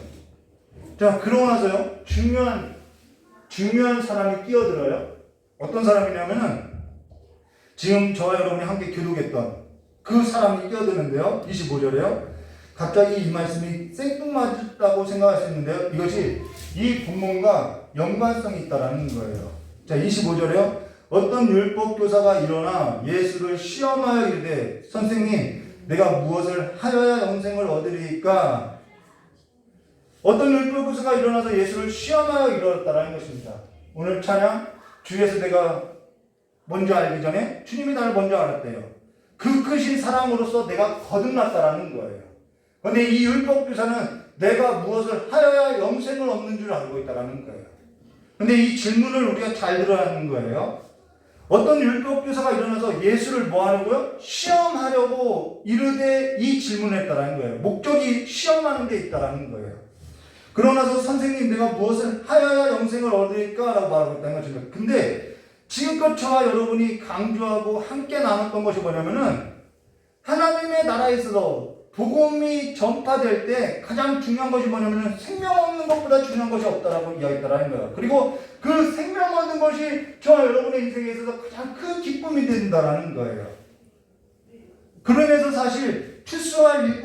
자, 그러고 나서요, 중요한 사람이 끼어들어요. 어떤 사람이냐면은 지금 저와 여러분이 함께 교독했던 그 사람이 끼어드는데요. 25절에요. 갑자기 이 말씀이 생뚱맞다고 생각할 수 있는데요. 이것이 이 본문과 연관성이 있다라는 거예요. 자, 25절에요. 어떤 율법 교사가 일어나 예수를 시험하여 이르되 선생님 내가 무엇을 하여야 영생을 얻으리까? 어떤 율법 교사가 일어나서 예수를 시험하여 이르렀다라는 것입니다. 오늘 찬양 주에서 내가 먼저 알기 전에 주님이 나를 먼저 알았대요. 그 크신 사랑으로서 내가 거듭났다라는 거예요. 그런데 이 율법 교사는 내가 무엇을 하여야 영생을 얻는 줄 알고 있다라는 거예요. 그런데 이 질문을 우리가 잘 들어야 하는 거예요. 어떤 율법 교사가 일어나서 예수를 뭐 하려고요? 시험하려고 이르되 이 질문을 했다라는 거예요. 목적이 시험하는 데 있다라는 거예요. 그러나서 선생님 내가 무엇을 하여야 영생을 얻을까? 라고 말하고 있다는 것입니다. 근데 지금껏 저와 여러분이 강조하고 함께 나눴던 것이 뭐냐면은 하나님의 나라에 있어서 복음이 전파될 때 가장 중요한 것이 뭐냐면은 생명 얻는 것보다 중요한 것이 없다라고 이야기했다라는 거예요. 그리고 그 생명 얻는 것이 저와 여러분의 인생에 있어서 가장 큰 기쁨이 된다라는 거예요. 그러면서 사실 출소할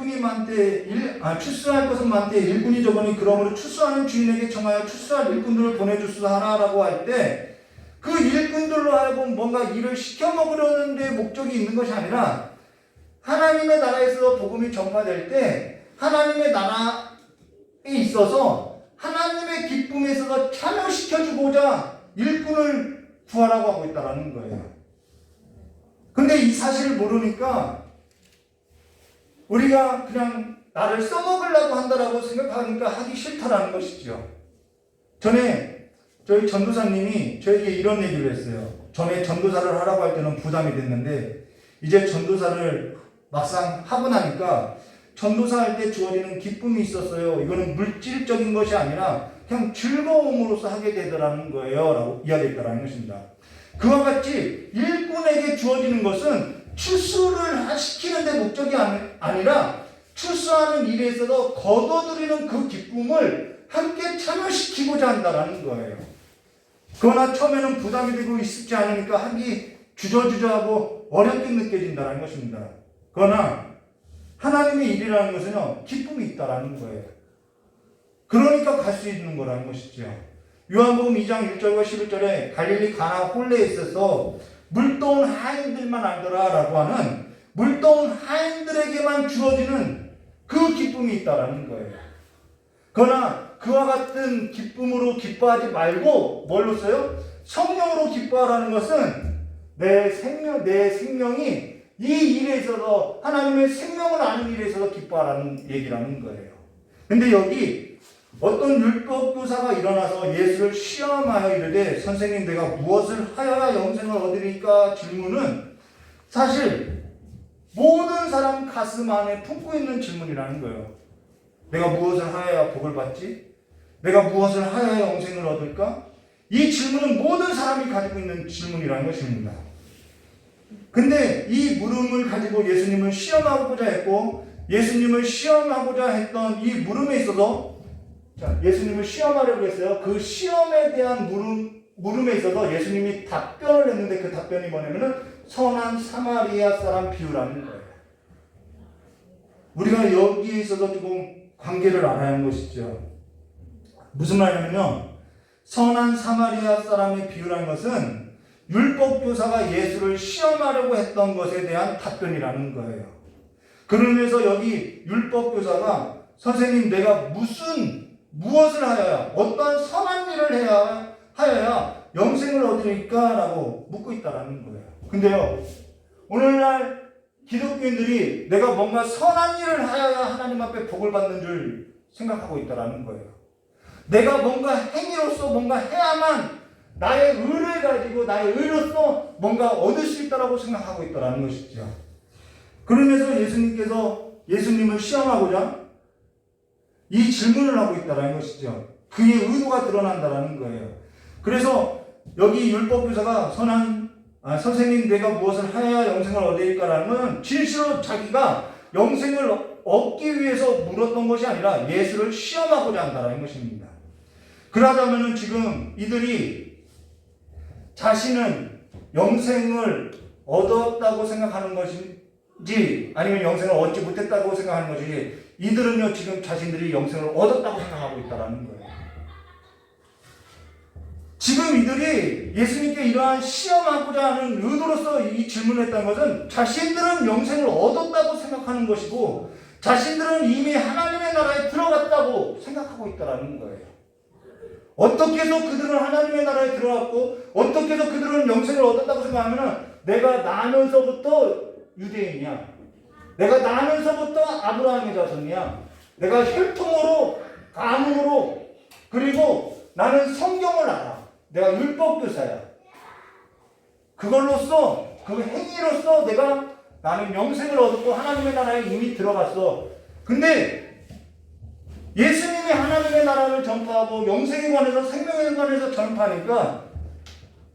것은 많되 일꾼이 적으니 그러므로 출소하는 주인에게 청하여 출소할 일꾼들을 보내주소서라고 할 때 그 일꾼들로 하여금 뭔가 일을 시켜 먹으려는 데 목적이 있는 것이 아니라 하나님의 나라에서 복음이 전파될 때 하나님의 나라에 있어서 하나님의 기쁨에 있어서 참여시켜주고자 일꾼을 구하라고 하고 있다는 거예요. 근데 이 사실을 모르니까 우리가 그냥 나를 써먹으려고 한다라고 생각하니까 하기 싫다라는 것이죠. 전에 저희 전도사님이 저에게 이런 얘기를 했어요. 전에 전도사를 하라고 할 때는 부담이 됐는데 이제 전도사를 막상 하고 나니까 전도사 할 때 주어지는 기쁨이 있었어요. 이거는 물질적인 것이 아니라 그냥 즐거움으로서 하게 되더라는 거예요. 라고 이야기했다라는 것입니다. 그와 같이 일꾼에게 주어지는 것은 출소를 시키는 데 목적이 아니라 출소하는 일에 있어서 거둬들이는 그 기쁨을 함께 참여시키고자 한다라는 거예요. 그러나 처음에는 부담이 되고 있지 않으니까 하기 주저주저하고 어렵게 느껴진다는 것입니다. 그러나 하나님의 일이라는 것은요, 기쁨이 있다라는 거예요. 그러니까 갈 수 있는 거라는 것이죠. 요한복음 2장 1절과 11절에 갈릴리 가나 홀레에 있어서 물도온 하인들만 알더라라고 하는 물도온 하인들에게만 주어지는 그 기쁨이 있다라는 거예요. 그러나 그와 같은 기쁨으로 기뻐하지 말고 뭘로써요? 성령으로 기뻐하라는 것은 내 생명이 이 일에 있어서 하나님의 생명을 아는 일에 있어서 기뻐하라는 얘기라는 거예요. 근데 여기 어떤 율법교사가 일어나서 예수를 시험하여 이르되 선생님 내가 무엇을 하여야 영생을 얻으리까? 질문은 사실 모든 사람 가슴 안에 품고 있는 질문이라는 거예요. 내가 무엇을 하여야 복을 받지? 내가 무엇을 하여야 영생을 얻을까? 이 질문은 모든 사람이 가지고 있는 질문이라는 것입니다. 근데 이 물음을 가지고 예수님을 시험하고자 했고 예수님을 시험하고자 했던 이 물음에 있어서 예수님을 시험하려고 했어요. 그 시험에 대한 물음에 있어서 예수님이 답변을 했는데 그 답변이 뭐냐면은 선한 사마리아 사람 비유라는 거예요. 우리가 여기에 있어서 조금 관계를 알아야 하는 것이죠. 무슨 말이냐면요. 선한 사마리아 사람의 비유라는 것은 율법교사가 예수를 시험하려고 했던 것에 대한 답변이라는 거예요. 그러면서 여기 율법교사가 선생님 내가 무엇을 하여야 어떤 선한 일을 하여야 영생을 얻으니까? 라고 묻고 있다라는 거예요. 근데요. 오늘날 기독교인들이 내가 뭔가 선한 일을 하여야 하나님 앞에 복을 받는 줄 생각하고 있다라는 거예요. 내가 뭔가 행위로서 뭔가 해야만 나의 의를 가지고 나의 의로서 뭔가 얻을 수 있다라고 생각하고 있다라는 것이죠. 그러면서 예수님을 시험하고자 이 질문을 하고 있다라는 것이죠. 그의 의도가 드러난다라는 거예요. 그래서 여기 율법교사가 선생님 내가 무엇을 하여야 영생을 얻을까라는 건 진실로 자기가 영생을 얻기 위해서 물었던 것이 아니라 예수를 시험하고자 한다라는 것입니다. 그러다면은 지금 이들이 자신은 영생을 얻었다고 생각하는 것인지 아니면 영생을 얻지 못했다고 생각하는 것인지 이들은요 지금 자신들이 영생을 얻었다고 생각하고 있다는 거예요. 지금 이들이 예수님께 이러한 시험하고자 하는 의도로서 이 질문을 했다는 것은 자신들은 영생을 얻었다고 생각하는 것이고 자신들은 이미 하나님의 나라에 들어갔다고 생각하고 있다는 거예요. 어떻게 해서 그들은 하나님의 나라에 들어갔고 어떻게 해서 그들은 영생을 얻었다고 생각하면 내가 나면서부터 유대인이야. 내가 나면서부터 아브라함의 자손이야. 내가 혈통으로 가문으로 그리고 나는 성경을 알아. 내가 율법교사야. 그걸로써 그 행위로서 나는 영생을 얻었고 하나님의 나라에 이미 들어갔어. 근데 예수님이 하나님의 나라를 전파하고 영생에 관해서 생명에 관해서 전파하니까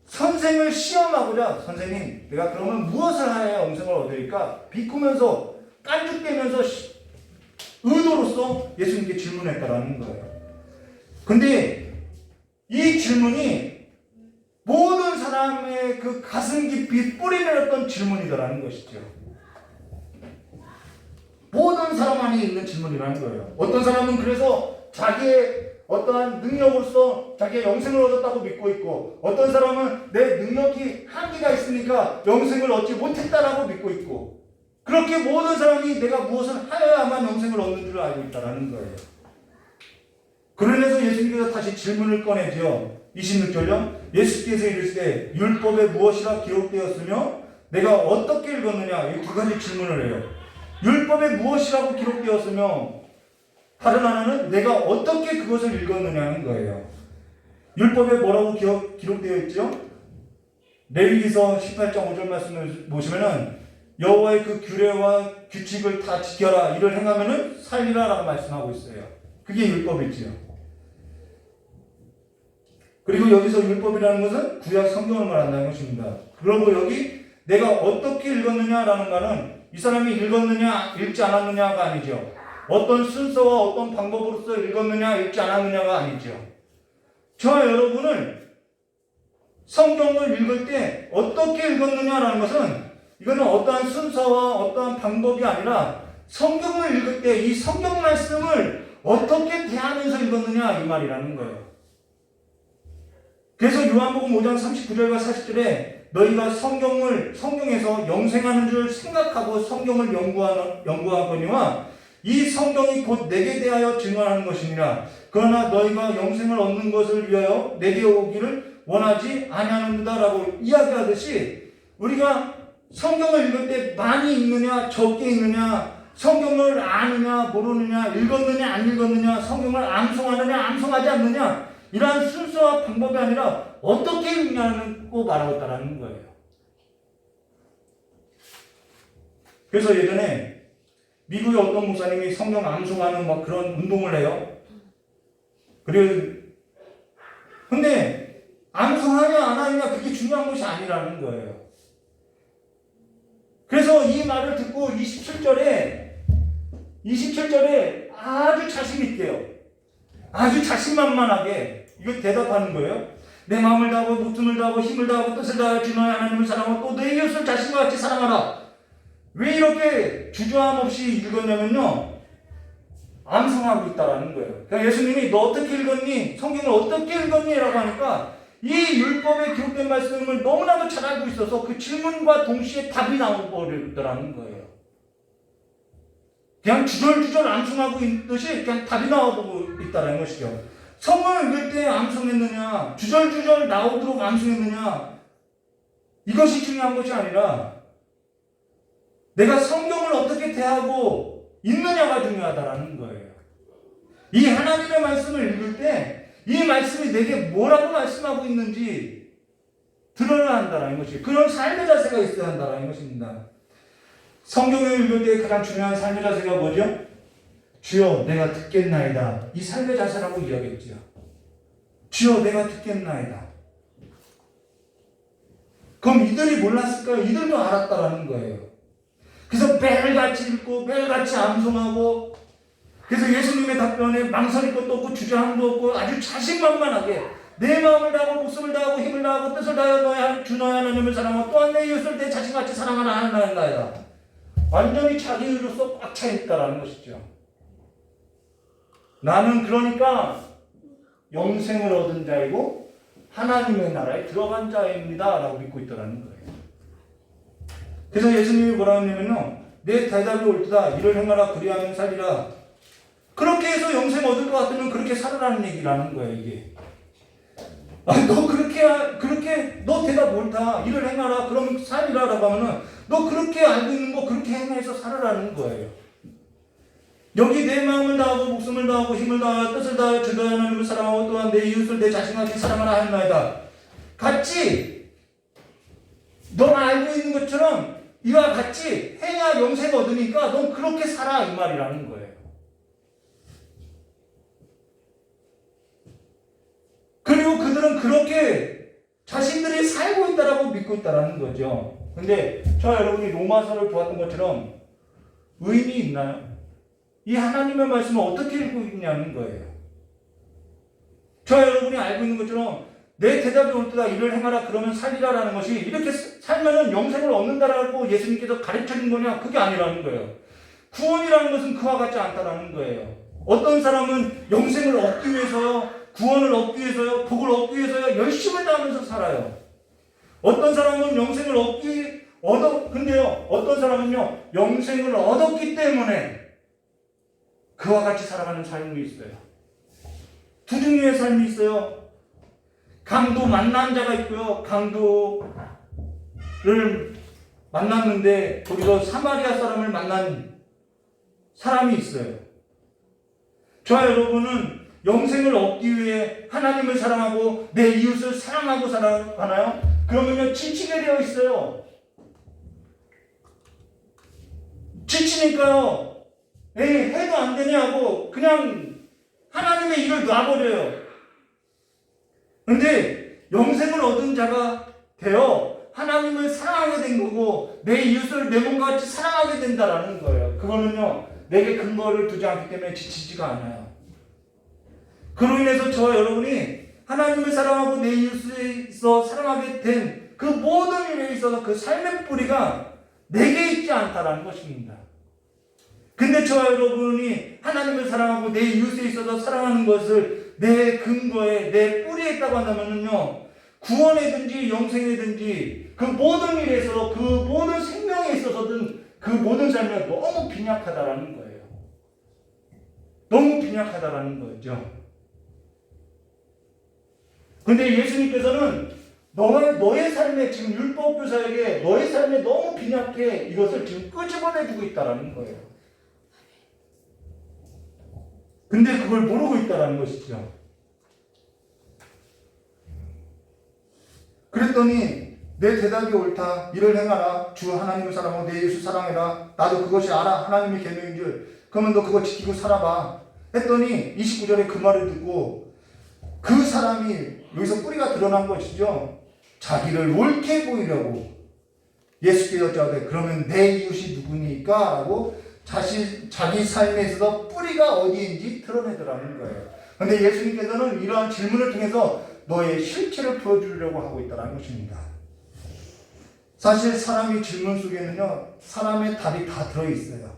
선생을 시험하고자 선생님 내가 그러면 무엇을 하여야 영생을 얻으리까 비꾸면서 깐죽대면서 의도로서 예수님께 질문했다라는 거예요. 근데 이 질문이 모든 사람의 그 가슴 깊이 뿌리 내렸던 질문이더라는 것이죠. 모든 사람 안에 있는 질문이라는 거예요. 어떤 사람은 그래서 자기의 어떠한 능력으로서 자기의 영생을 얻었다고 믿고 있고 어떤 사람은 내 능력이 한계가 있으니까 영생을 얻지 못했다라고 믿고 있고 그렇게 모든 사람이 내가 무엇을 하여야만 영생을 얻는 줄 알고 있다는 거예요. 그러면서 예수님께서 다시 질문을 꺼내죠. 26절요. 예수께서 이르시되 율법에 무엇이라 기록되었으며 내가 어떻게 읽었느냐 이 두 가지 질문을 해요. 율법에 무엇이라고 기록되었으며 다른 하나는 내가 어떻게 그것을 읽었느냐는 거예요. 율법에 뭐라고 기록되어 있죠? 레위기서 18장 5절 말씀을 보시면은 여호와의 그 규례와 규칙을 다 지켜라 이를 행하면은 살리라 라고 말씀하고 있어요. 그게 율법이지요. 그리고 여기서 율법이라는 것은 구약 성경을 말한다는 것입니다. 그리고 여기 내가 어떻게 읽었느냐라는 말은 이 사람이 읽었느냐 읽지 않았느냐가 아니죠. 어떤 순서와 어떤 방법으로서 읽었느냐 읽지 않았느냐가 아니죠. 저와 여러분을 성경을 읽을 때 어떻게 읽었느냐라는 것은 이거는 어떠한 순서와 어떠한 방법이 아니라 성경을 읽을 때 이 성경 말씀을 어떻게 대하면서 읽었느냐 이 말이라는 거예요. 그래서 요한복음 5장 39절과 40절에 너희가 성경에서 영생하는 줄 생각하고 성경을 연구하거니와 이 성경이 곧 내게 대하여 증언하는 것이니라. 그러나 너희가 영생을 얻는 것을 위하여 내게 오기를 원하지 아니하는다라고 이야기하듯이 우리가 성경을 읽을 때 많이 읽느냐 적게 읽느냐 성경을 아느냐 모르느냐 읽었느냐 안 읽었느냐 성경을 암송하느냐 암송하지 않느냐 이러한 순서와 방법이 아니라 어떻게 읽냐고 말하고 있다는 거예요. 그래서 예전에 미국의 어떤 목사님이 성경 암송하는 막 그런 운동을 해요. 근데 암송하냐 안 하느냐 그게 중요한 것이 아니라는 거예요. 그래서 이 말을 듣고 27절에 아주 자신 있게요. 아주 자신만만하게 이거 대답하는 거예요. 내 마음을 다하고 목숨을 다하고 힘을 다하고 뜻을 다하여 주 너의 하나님을 사랑하고 또 너의 이웃을 자신과 같이 사랑하라. 왜 이렇게 주저함 없이 읽었냐면요. 암송하고 있다라는 거예요. 그러니까 예수님이 너 어떻게 읽었니? 성경을 어떻게 읽었니? 라고 하니까 이 율법에 기록된 말씀을 너무나도 잘 알고 있어서 그 질문과 동시에 답이 나와버리더라는 거예요. 그냥 주절주절 암송하고 있듯이 그냥 답이 나와보고 있다는 것이죠. 성경을 읽을 때 암송했느냐, 주절주절 나오도록 암송했느냐, 이것이 중요한 것이 아니라 내가 성경을 어떻게 대하고 있느냐가 중요하다는 거예요. 이 하나님의 말씀을 읽을 때 이 말씀이 내게 뭐라고 말씀하고 있는지 드러나야 한다는 것이, 그런 삶의 자세가 있어야 한다는 것입니다. 성경을 읽을 때 가장 중요한 삶의 자세가 뭐죠? 주여 내가 듣겠나이다. 이 삶의 자세라고 이야기했죠. 주여 내가 듣겠나이다. 그럼 이들이 몰랐을까요? 이들도 알았다라는 거예요. 그래서 매일같이 읽고 매일같이 암송하고, 그래서 예수님의 답변에 망설일 것도 없고 주저함도 없고 아주 자신만만하게 내 마음을 다하고 목숨을 다하고 힘을 다하고 뜻을 다하여 주 너의 하나님을 사랑하고 또한 내 이웃을 내 자신같이 사랑하라 하는 나이다. 완전히 자기 의로서 꽉 차 있다라는 것이죠. 나는 그러니까 영생을 얻은 자이고 하나님의 나라에 들어간 자입니다 라고 믿고 있다라는 거예요. 그래서 예수님이 뭐라 하냐면요, 내 대답이 옳도다. 이를 행하라 그리하면 살리라. 그렇게 해서 영생 얻을 것 같으면 그렇게 살아라는 얘기라는 거예요. 이게 너 그렇게 너 대답 옳다. 이를 행하라 그럼 살리라 라고 하면은 너 그렇게 알고 있는 거 그렇게 행해서 살아라는 거예요. 여기 내 마음을 다하고 목숨을 다하고 힘을 다하여 뜻을 다하여 주 너의 하나님을 사랑하고 또한 내 이웃을 내 자신같이 사랑하라 하였나이다. 같이 너가 알고 있는 것처럼 이와 같이 행해야 영생 얻으니까 넌 그렇게 살아 이 말이라는 거예요. 그리고 그들은 그렇게 자신들이 살고 있다라고 믿고 있다라는 거죠. 근데 저 여러분이 로마서를 보았던 것처럼 의미 있나요? 이 하나님의 말씀을 어떻게 읽고 있냐는 거예요. 저 여러분이 알고 있는 것처럼 내 대답이 옳도다. 이를 행하라 그러면 살리라라는 것이 이렇게 살면은 영생을 얻는다라고 예수님께서 가르쳐준 거냐? 그게 아니라는 거예요. 구원이라는 것은 그와 같지 않다라는 거예요. 어떤 사람은 영생을 얻기 위해서요, 구원을 얻기 위해서요, 복을 얻기 위해서요, 열심을 다하면서 살아요. 어떤 사람은 근데요, 어떤 사람은요, 영생을 얻었기 때문에 그와 같이 살아가는 삶이 있어요. 두 종류의 삶이 있어요. 강도 만난 자가 있고요, 강도를 만났는데 거기서 사마리아 사람을 만난 사람이 있어요. 저와 여러분은 영생을 얻기 위해 하나님을 사랑하고 내 이웃을 사랑하고 살아가나요? 그러면요, 지치게 되어 있어요. 지치니까요, 해도 안 되냐고 그냥 하나님의 일을 놔버려요. 그런데 영생을 얻은 자가 되어 하나님을 사랑하게 된 거고 내 이웃을 내 몸과 같이 사랑하게 된다라는 거예요. 그거는요, 내게 근거를 두지 않기 때문에 지치지가 않아요. 그로 인해서 저와 여러분이 하나님을 사랑하고 내 이웃을 있어 사랑하게 된 그 모든 일에 있어서 그 삶의 뿌리가 내게 있지 않다라는 것입니다. 근데 저와 여러분이 하나님을 사랑하고 내 이웃에 있어서 사랑하는 것을 내 근거에, 내 뿌리에 있다고 한다면요, 구원이든지 영생이든지 그 모든 일에 있어서, 그 모든 생명에 있어서든 그 모든 삶이 너무 빈약하다라는 거예요. 너무 빈약하다라는 거죠. 근데 예수님께서는 너의 삶에, 지금 율법교사에게 너의 삶에 너무 빈약해, 이것을 지금 끄집어내주고 있다라는 거예요. 근데 그걸 모르고 있다라는 것이죠. 그랬더니 내 대답이 옳다. 이를 행하라. 주 하나님을 사랑하고 내 이웃을 사랑해라. 나도 그것이 알아. 하나님의 계명인 줄. 그러면 너 그거 지키고 살아봐. 했더니 29절에 그 말을 듣고 그 사람이, 여기서 뿌리가 드러난 것이죠. 자기를 옳게 보이려고 예수께 여쭤되 그러면 내 이웃이 누구니까? 라고 자기 삶에 있어서 뿌리가 어디인지 드러내더라는 거예요. 그런데 예수님께서는 이러한 질문을 통해서 너의 실체를 보여주려고 하고 있다는 것입니다. 사실 사람의 질문 속에는요, 사람의 답이 다 들어있어요.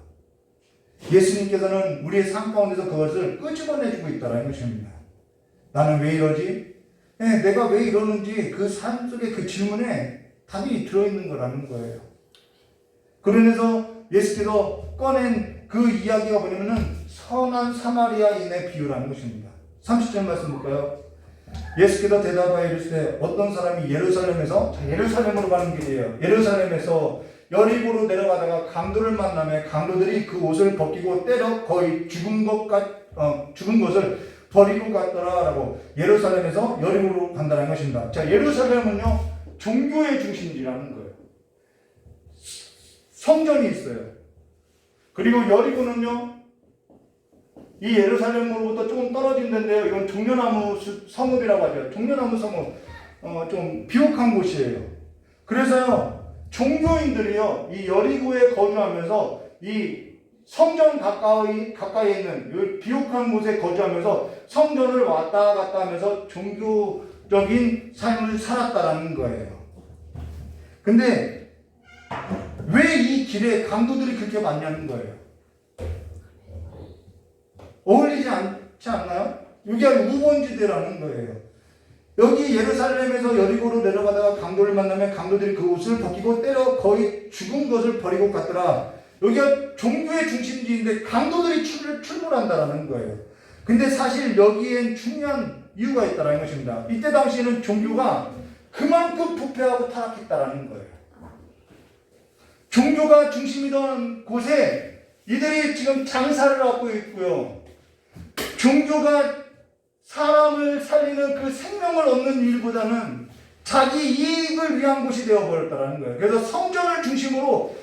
예수님께서는 우리의 삶 가운데서 그것을 끄집어내주고 있다는 것입니다. 나는 왜 이러지? 내가 왜 이러는지 그 삶 속에 그 질문에 답이 들어있는 거라는 거예요. 그러면서 예수께서 꺼낸 그 이야기가 뭐냐면은 선한 사마리아인의 비유라는 것입니다. 30절 말씀 볼까요? 예수께서 대답하여 이르시되 어떤 사람이 예루살렘으로 가는 길이에요. 예루살렘에서 여리고로 내려가다가 강도를 만나며 강도들이 그 옷을 벗기고 때려 거의 죽은 것을 버리고 갔더라라고 예루살렘에서 여리고로 간다는 것입니다. 자, 예루살렘은요 종교의 중심지라는 거예요. 성전이 있어요. 그리고 여리고는요 이 예루살렘으로부터 조금 떨어진 데인데요. 이건 종려나무 성읍이라고 하죠. 종려나무 성읍. 좀 비옥한 곳이에요. 그래서요 종교인들이요 이 여리고에 거주하면서 이 성전 가까이에 있는 이 비옥한 곳에 거주하면서 성전을 왔다 갔다 하면서 종교적인 삶을 살았다라는 거예요. 근데 왜 이 길에 강도들이 그렇게 많냐는 거예요. 어울리지 않지 않나요? 여기가 우번지대라는 거예요. 여기 예루살렘에서 여리고로 내려가다가 강도를 만나면 강도들이 그 옷을 벗기고 때려 거의 죽은 것을 버리고 갔더라. 여기가 종교의 중심지인데 강도들이 출몰한다라는 거예요. 근데 사실 여기엔 중요한 이유가 있다는 것입니다. 이때 당시에는 종교가 그만큼 부패하고 타락했다라는 거예요. 종교가 중심이던 곳에 이들이 지금 장사를 하고 있고요. 종교가 사람을 살리는 그 생명을 얻는 일보다는 자기 이익을 위한 곳이 되어버렸다는 거예요. 그래서 성전을 중심으로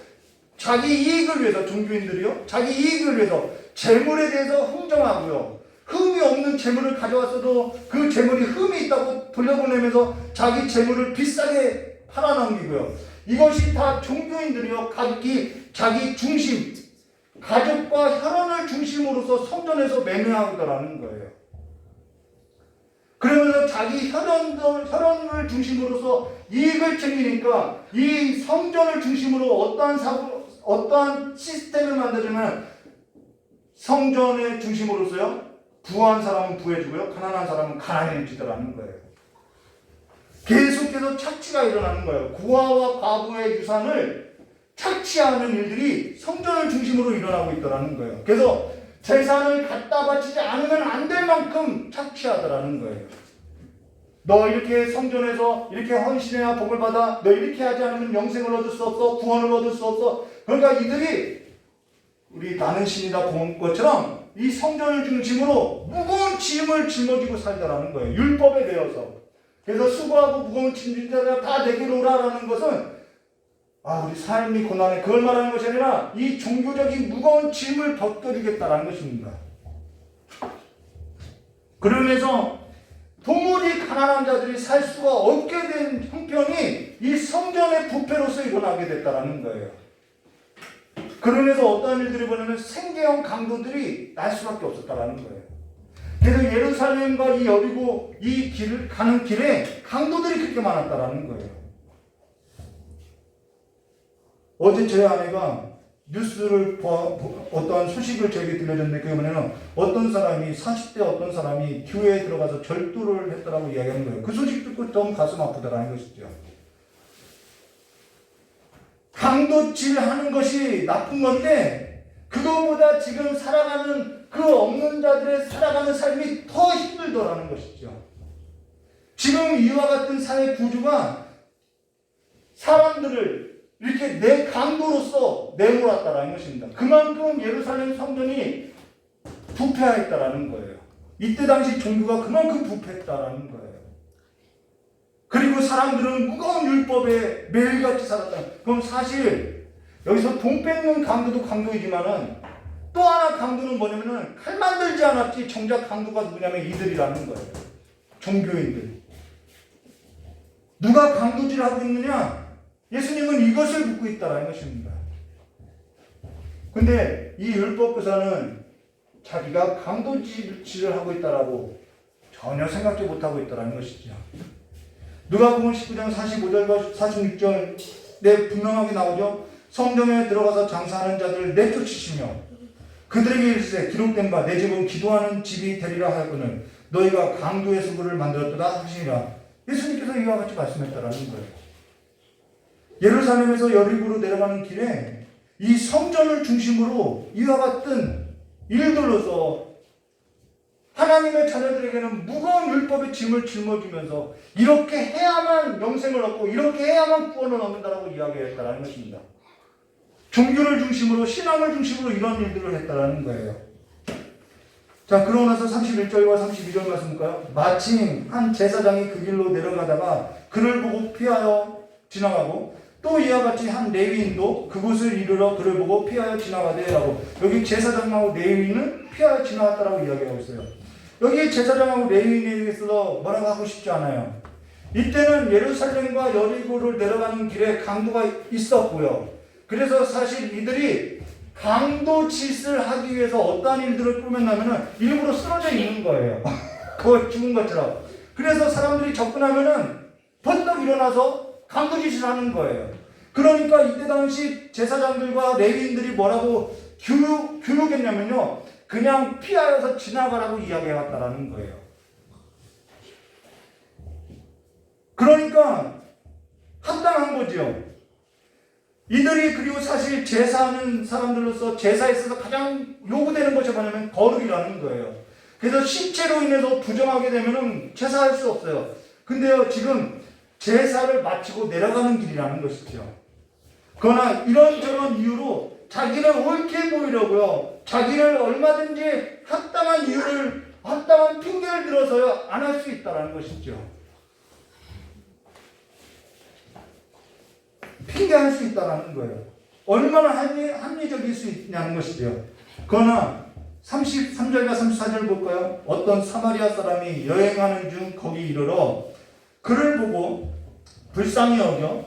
자기 이익을 위해서 종교인들이요. 자기 이익을 위해서 재물에 대해서 흥정하고요. 흠이 없는 재물을 가져왔어도 그 재물이 흠이 있다고 돌려보내면서 자기 재물을 비싸게 팔아넘기고요. 이것이 다 종교인들이요. 자기 중심, 가족과 혈연을 중심으로서 성전에서 매매하더라는 거예요. 그러면서 자기 혈연을 중심으로서 이익을 챙기니까 이 성전을 중심으로 어떠한 시스템을 만들면 성전의 중심으로서요. 부한 사람은 부해주고요. 가난한 사람은 가난해지더라는 거예요. 계속해서 착취가 일어나는 거예요. 고아와 과부의 유산을 착취하는 일들이 성전을 중심으로 일어나고 있더라는 거예요. 그래서 재산을 갖다 바치지 않으면 안 될 만큼 착취하더라는 거예요. 너 이렇게 성전에서 이렇게 헌신해야 복을 받아. 너 이렇게 하지 않으면 영생을 얻을 수 없어. 구원을 얻을 수 없어. 그러니까 이들이 우리 나는 신이다 본 것처럼 이 성전을 중심으로 무거운 짐을 짊어지고 살더라는 거예요. 율법에 대해서. 그래서 수고하고 무거운 짐진 자가 다 내게로 오라라는 것은 우리 삶이 고난해 그걸 말하는 것이 아니라 이 종교적인 무거운 짐을 벗겨주겠다라는 것입니다. 그러면서 도무지 가난한 자들이 살 수가 없게 된 형편이 이 성전의 부패로서 일어나게 됐다라는 거예요. 그러면서 어떠한 일들이 벌어지면 생계형 강도들이 날 수밖에 없었다라는 거예요. 그래서 예루살렘과 이 여리고 이 길을 가는 길에 강도들이 그렇게 많았다라는 거예요. 어제 저희 아내가 뉴스를 어떠한 소식을 저에게 들려줬는데 그게 뭐냐면 어떤 사람이 40대 어떤 사람이 교회에 들어가서 절도를 했다라고 이야기하는 거예요. 그 소식 듣고 좀 가슴 아프다라는 것이죠. 강도질하는 것이 나쁜 건데 그거보다 지금 살아가는 그 없는 자들의 살아가는 삶이 더 힘들더라는 것이죠. 지금 이와 같은 사회 구조가 사람들을 이렇게 내 강도로서 내몰았다라는 것입니다. 그만큼 예루살렘 성전이 부패하였다라는 거예요. 이때 당시 종교가 그만큼 부패했다라는 거예요. 그리고 사람들은 무거운 율법에 매일같이 살았다. 그럼 사실 여기서 돈 뺏는 강도도 강도이지만은 또 하나 강도는 뭐냐면은 칼 만들지 않았지 정작 강도가 누구냐면 이들이라는 거예요. 종교인들. 누가 강도질을 하고 있느냐? 예수님은 이것을 묻고 있다라는 것입니다. 근데 이 율법교사는 자기가 강도질을 하고 있다라고 전혀 생각지 못하고 있다라는 것이죠. 누가복음 19장 45절과 46절에 분명하게 나오죠. 성전에 들어가서 장사하는 자들을 내쫓으시며 그들에게 이르시되 기록된 바 내 집은 기도하는 집이 되리라 하였거늘 너희가 강도의 수구를 만들었도다 하시니라. 예수님께서 이와 같이 말씀했다라는 거예요. 예루살렘에서 여리고로 내려가는 길에 이 성전을 중심으로 이와 같은 일들로서 하나님의 자녀들에게는 무거운 율법의 짐을 짊어지면서 이렇게 해야만 영생을 얻고 이렇게 해야만 구원을 얻는다라고 이야기했다라는 것입니다. 종교를 중심으로 신앙을 중심으로 이런 일들을 했다라는 거예요. 자, 그러고 나서 31절과 32절 말씀 볼까요? 마침 한 제사장이 그 길로 내려가다가 그를 보고 피하여 지나가고 또 이와 같이 한 레위인도 그곳을 이르러 그를 보고 피하여 지나가되 라고. 여기 제사장하고 레위인은 피하여 지나갔다라고 이야기하고 있어요. 여기 제사장하고 레위인에 대해서 뭐라고 하고 싶지 않아요. 이때는 예루살렘과 여리고를 내려가는 길에 강도가 있었고요. 그래서 사실 이들이 강도 짓을 하기 위해서 어떠한 일들을 꾸몄냐면은 일부러 쓰러져 있는 거예요. 그거 죽은 것처럼. 그래서 사람들이 접근하면은 번쩍 일어나서 강도 짓을 하는 거예요. 그러니까 이때 당시 제사장들과 레위인들이 뭐라고 교육했냐면요. 그냥 피하여서 지나가라고 이야기해왔다라는 거예요. 그러니까 합당한 거죠. 이들이 그리고 사실 제사하는 사람들로서 제사에 있어서 가장 요구되는 것이 뭐냐면 거룩이라는 거예요. 그래서 신체로 인해서 부정하게 되면은 제사할 수 없어요. 근데요, 지금 제사를 마치고 내려가는 길이라는 것이죠. 그러나 이런저런 이유로 자기를 옳게 보이려고요, 자기를 얼마든지 합당한 핑계를 들어서요 안 할 수 있다는 것이죠. 핑계할 수 있다는 거예요. 얼마나 합리적일 수 있냐는 것이죠. 그러나 33절과 34절 볼까요? 어떤 사마리아 사람이 여행하는 중 거기 이르러 그를 보고 불쌍히 여겨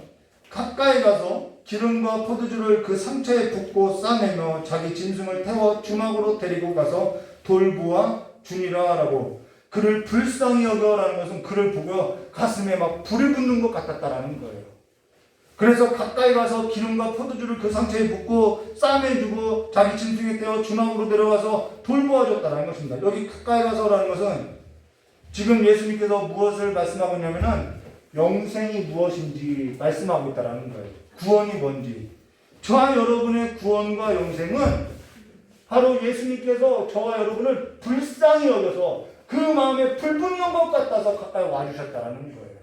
가까이 가서 기름과 포도주를 그 상처에 붓고 싸매며 자기 짐승을 태워 주막으로 데리고 가서 돌보아 주니라 라고. 그를 불쌍히 여겨라는 것은 그를 보고 가슴에 막 불을 붙는 것 같았다라는 거예요. 그래서 가까이 가서 기름과 포도주를 그 상처에 붓고 싸매주고 자기 짐승에 태워 주막으로 데려가서 돌보아줬다는 것입니다. 여기 가까이 가서라는 것은 지금 예수님께서 무엇을 말씀하고 있냐면은 영생이 무엇인지 말씀하고 있다는 거예요. 구원이 뭔지. 저와 여러분의 구원과 영생은 바로 예수님께서 저와 여러분을 불쌍히 여겨서 그 마음에 불 붙는 것 같아서 가까이 와주셨다는 거예요.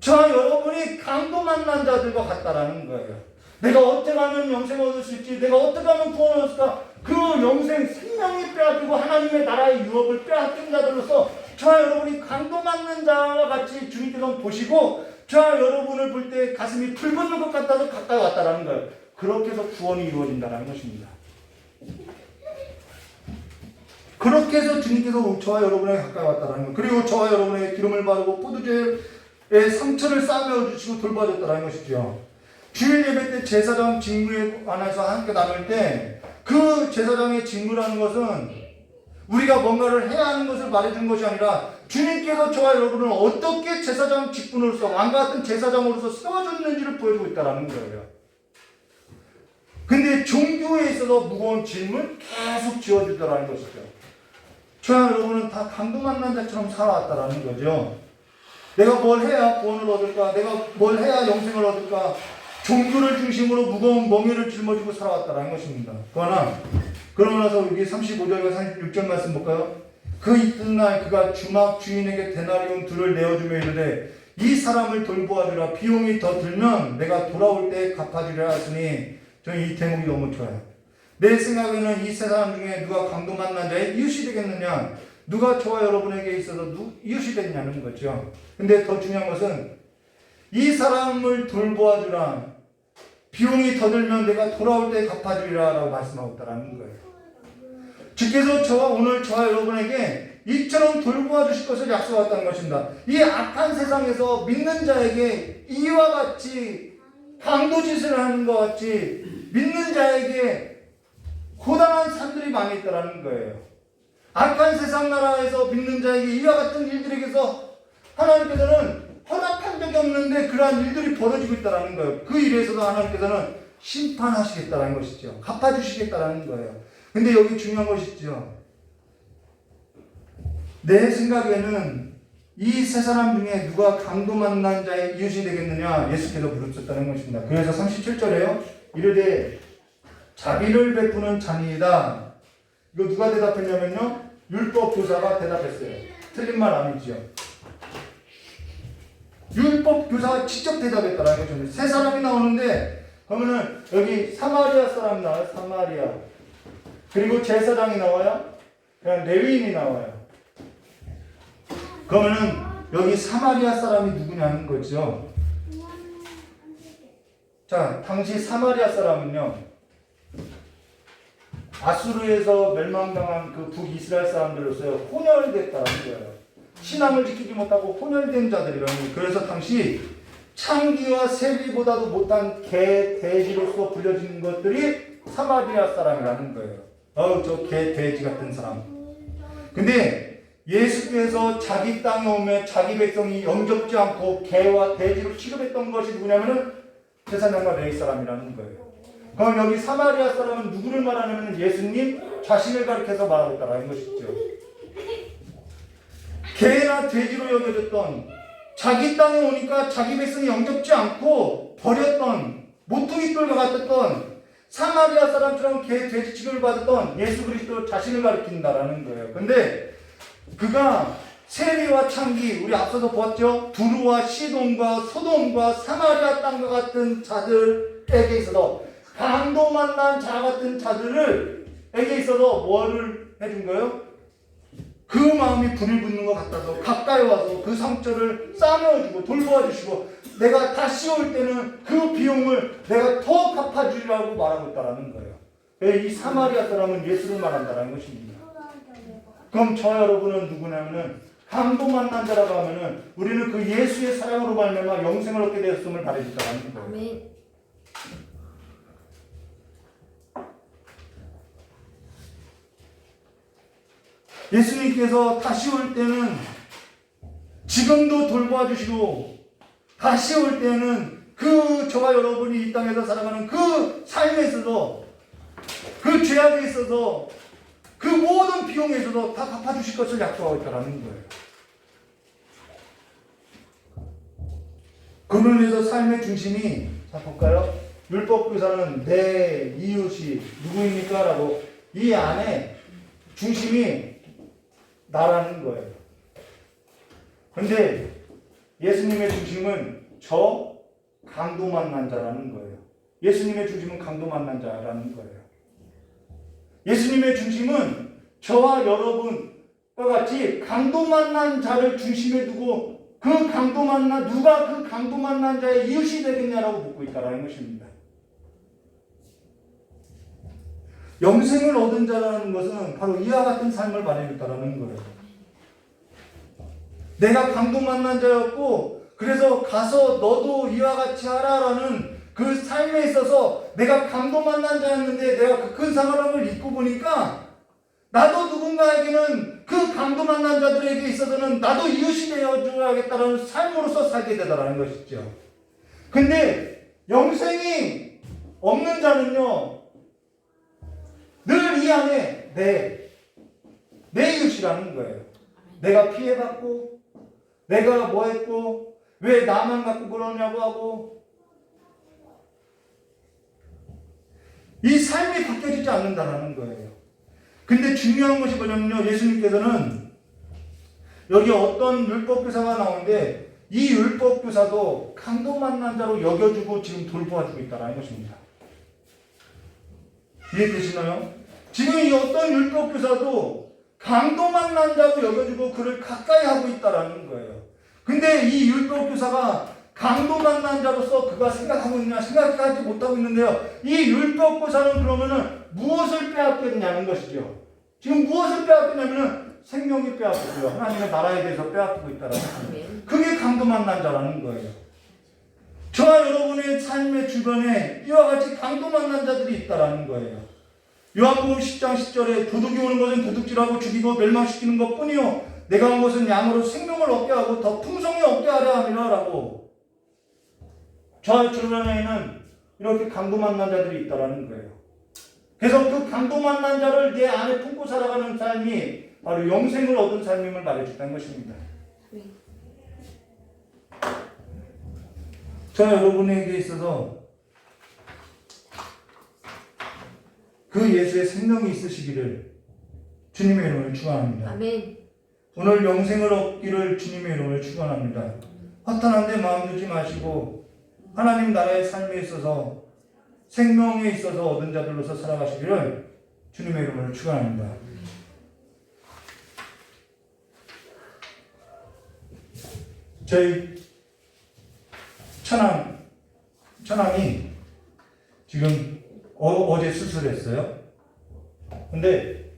저와 여러분이 강도 만난 자들과 같다라는 거예요. 내가 어떻게 하면 영생을 얻을 수 있지? 내가 어떻게 하면 구원을 얻을까? 그 영생, 생명이 빼앗기고 하나님의 나라의 유업을 빼앗긴 자들로서 저와 여러분이 강도 만난 자와 같이 주님께서 보시고 저와 여러분을 볼 때 가슴이 불붙는 것 같아서 가까이 왔다라는 거예요. 그렇게 해서 구원이 이루어진다는 것입니다. 그렇게 해서 주님께서 저와 여러분에게 가까이 왔다라는 거예요. 그리고 저와 여러분에게 기름을 바르고 포도주의 상처를 싸매어 주시고 돌봐줬다는 것이죠. 주일 예배 때 제사장 직무에 관해서 함께 나눌 때 그 제사장의 직무라는 것은 우리가 뭔가를 해야 하는 것을 말해준 것이 아니라 주님께서 저와 여러분을 어떻게 제사장 직분으로서 왕과 같은 제사장으로서 세워줬는지를 보여주고 있다는 거예요. 근데 종교에 있어서 무거운 짐을 계속 지어주더라는 것이죠. 저와 여러분은 다 강도 만난 자처럼 살아왔다는 거죠. 내가 뭘 해야 구원을 얻을까? 내가 뭘 해야 영생을 얻을까? 종교를 중심으로 무거운 멍에를 짊어지고 살아왔다는 것입니다. 그러고 나서 여기 35절과 36절 말씀 볼까요? 그 이튿날 그가 주막 주인에게 데나리온 둘을 내어주며 이르되 이 사람을 돌보아주라. 비용이 더 들면 내가 돌아올 때 갚아주려 하시니 저는 이 대목이 너무 좋아요. 내 생각에는 이 세 사람 중에 누가 강도 만난 자의 이웃이 되겠느냐? 누가 저와 여러분에게 있어서 이웃이 되느냐는 거죠. 근데 더 중요한 것은 이 사람을 돌보아주라. 비용이 더 들면 내가 돌아올 때 갚아주리라 라고 말씀하고 있다는 거예요. 주께서 오늘 저와 여러분에게 이처럼 돌보아 주실 것을 약속했다는 것입니다. 이 악한 세상에서 믿는 자에게 이와 같이 강도짓을 하는 것 같이 믿는 자에게 고단한 삶들이 많이 있다는 거예요. 악한 세상 나라에서 믿는 자에게 이와 같은 일들에게서 하나님께서는 허락한 적이 없는데 그러한 일들이 벌어지고 있다는 거예요. 그 일에서도 하나님께서는 심판하시겠다는 것이죠. 갚아주시겠다는 거예요. 근데 여기 중요한 것이 있죠. 내 생각에는 이 세 사람 중에 누가 강도 만난 자의 이웃이 되겠느냐? 예수께서 물으셨다는 것입니다. 그래서 37절에요. 이르되 자비를 베푸는 자니이다. 이거 누가 대답했냐면요. 율법 교사가 대답했어요. 틀린 말 아니죠. 율법 교사가 직접 대답했다라는 거죠. 세 사람이 나오는데 그러면은 여기 사마리아 사람이 나와요. 사마리아. 그리고 제사장이 나와요. 그냥 레위인이 나와요. 그러면은 여기 사마리아 사람이 누구냐는 거죠. 자, 당시 사마리아 사람은요, 아수르에서 멸망당한 그 북이스라엘 사람들로서요 혼혈됐다는 거예요. 신앙을 지키지 못하고 혼혈된 자들이라는 거예요. 그래서 당시 창기와 세비보다도 못한 개, 돼지로서 불려지는 것들이 사마리아 사람이라는 거예요. 저 개, 돼지 같은 사람. 근데 예수께서 자기 땅에 오면 자기 백성이 영접지 않고 개와 돼지로 취급했던 것이 누구냐면은 제사장과 레위 사람이라는 거예요. 그럼 여기 사마리아 사람은 누구를 말하냐면 예수님 자신을 가리켜서 말하고 있다는 것이죠. 개나 돼지로 여겨졌던, 자기 땅에 오니까 자기 백성이 영접지 않고 버렸던, 모퉁이돌과 같았던 사마리아 사람처럼 개, 돼지 취급을 받았던 예수 그리스도 자신을 가리킨다라는 거예요. 근데 그가 세리와 창기, 우리 앞서서 보았죠? 두루와 시돈과 소돔과 사마리아 땅과 같은 자들에게 있어서, 강도 만난 자 같은 자들에게 있어서 뭐를 해준 거예요? 그 마음이 불이 붙는 것 같아서 가까이 와서 그 상처를 싸매어주고 돌보아주시고, 내가 다시 올 때는 그 비용을 내가 더 갚아주리라고 말하고 있다는 거예요. 이 사마리아 사람은 예수를 말한다는 것입니다. 그럼 저 여러분은 누구냐면은 강도 만난 자라고 하면은 우리는 그 예수의 사랑으로 말미암아 영생을 얻게 되었음을 말해준다는 거예요. 아멘. 예수님께서 다시 올 때는 지금도 돌보아 주시고, 다시 올 때는 그 저와 여러분이 이 땅에서 살아가는 그 삶에 있어서, 그 죄악에 있어서, 그 모든 비용에 있어서 다 갚아주실 것을 약속하고 있다는 거예요. 그로 인해서 삶의 중심이, 자 볼까요? 율법교사는 내 이웃이 누구입니까? 라고, 이 안에 중심이 나라는 거예요. 근데 예수님의 중심은 저 강도 만난 자라는 거예요. 예수님의 중심은 강도 만난 자라는 거예요. 예수님의 중심은 저와 여러분과 같이 강도 만난 자를 중심에 두고, 그 강도 만난, 누가 그 강도 만난 자의 이웃이 되겠냐라고 묻고 있다는 것입니다. 영생을 얻은 자라는 것은 바로 이와 같은 삶을 말해줬다는 거예요. 내가 강도 만난 자였고, 그래서 가서 너도 이와 같이 하라라는 그 삶에 있어서 내가 강도 만난 자였는데 내가 그 큰 사랑을 잊고 보니까 나도 누군가에게는 그 강도 만난 자들에게 있어서는 나도 이웃이 되어줘야겠다는 삶으로서 살게 되더라는 것이죠. 근데 영생이 없는 자는요, 늘 이 안에 내 이웃이라는 거예요. 내가 피해받고, 내가 뭐 했고, 왜 나만 갖고 그러냐고 하고, 이 삶이 바뀌어지지 않는다는 거예요. 근데 중요한 것이 뭐냐면요, 예수님께서는 여기 어떤 율법교사가 나오는데, 이 율법교사도 강도 만난 자로 여겨주고 지금 돌보아주고 있다는 것입니다. 이해되시나요? 지금 이 어떤 율법교사도 강도 만난 자로 여겨주고 그를 가까이 하고 있다는 거예요. 근데 이 율법교사가 강도 만난 자로서 그가 생각하고 있냐, 생각하지 못하고 있는데요, 이 율법교사는 그러면은 무엇을 빼앗겠냐는 것이죠. 지금 무엇을 빼앗겠냐면은 생명이 빼앗고요, 하나님의 나라에 대해서 빼앗고 있다는 거예요. 그게 강도 만난 자라는 거예요. 저와 여러분의 삶의 주변에 이와 같이 강도 만난 자들이 있다는 거예요. 요한복음 10장 10절에 도둑이 오는 것은 도둑질하고 죽이고 멸망시키는 것뿐이요, 내가 온 것은 양으로 생명을 얻게 하고 더 풍성히 얻게 하려 함이라 라고. 저의 주변에는 이렇게 강도 만난 자들이 있다는 거예요. 그래서 그 강도 만난 자를 내 안에 품고 살아가는 삶이 바로 영생을 얻은 삶임을 말해줬다는 것입니다. 저 여러분에게 있어서 그 예수의 생명이 있으시기를 주님의 이름으로 축원합니다. 아멘. 오늘 영생을 얻기를 주님의 이름으로 축원합니다. 허탄한데 마음 두지 마시고 하나님 나라의 삶에 있어서, 생명에 있어서 얻은 자들로서 살아가시기를 주님의 이름으로 축원합니다. 저희 처남이 지금 어제 수술했어요. 근데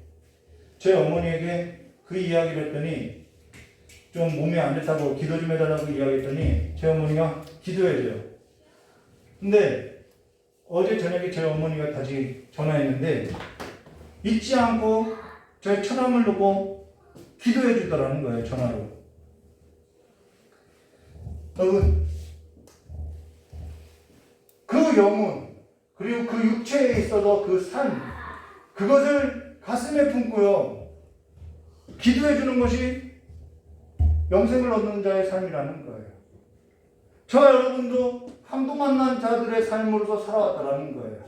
제 어머니에게 그 이야기를 했더니 좀 몸이 안 좋다고 기도 좀 해달라고 이야기했더니 제 어머니가 기도해줘요. 근데 어제 저녁에 제 어머니가 다시 전화했는데 잊지 않고 저희 처남을 놓고 기도해 주더라는 거예요. 전화로. 그 영혼 그리고 그 육체에 있어서 그 삶 그것을 가슴에 품고요. 기도해 주는 것이 영생을 얻는 자의 삶이라는 거예요. 저와 여러분도 한도 만난 자들의 삶으로서 살아왔다라는 거예요.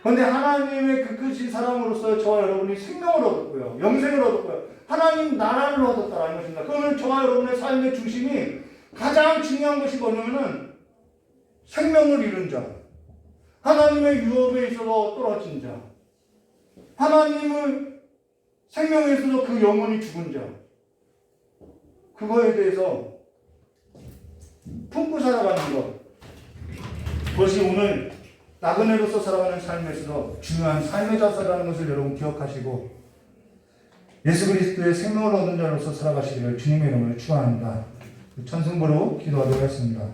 그런데 하나님의 그 크신 사랑으로서 저와 여러분이 생명을 얻었고요. 영생을 얻었고요. 하나님 나라를 얻었다는 것입니다. 그러면 저와 여러분의 삶의 중심이 가장 중요한 것이 뭐냐면은 생명을 잃은 자, 하나님의 유업에 있어서 떨어진 자, 하나님의 생명에 있어서 그 영혼이 죽은 자, 그거에 대해서 품고 살아가는 것, 그것이 오늘 나그네로서 살아가는 삶에 있어서 중요한 삶의 자세라는 것을 여러분 기억하시고 예수 그리스도의 생명을 얻는 자로서 살아가시기를 주님의 이름으로 축원합니다. 찬송부로 기도하도록 하겠습니다.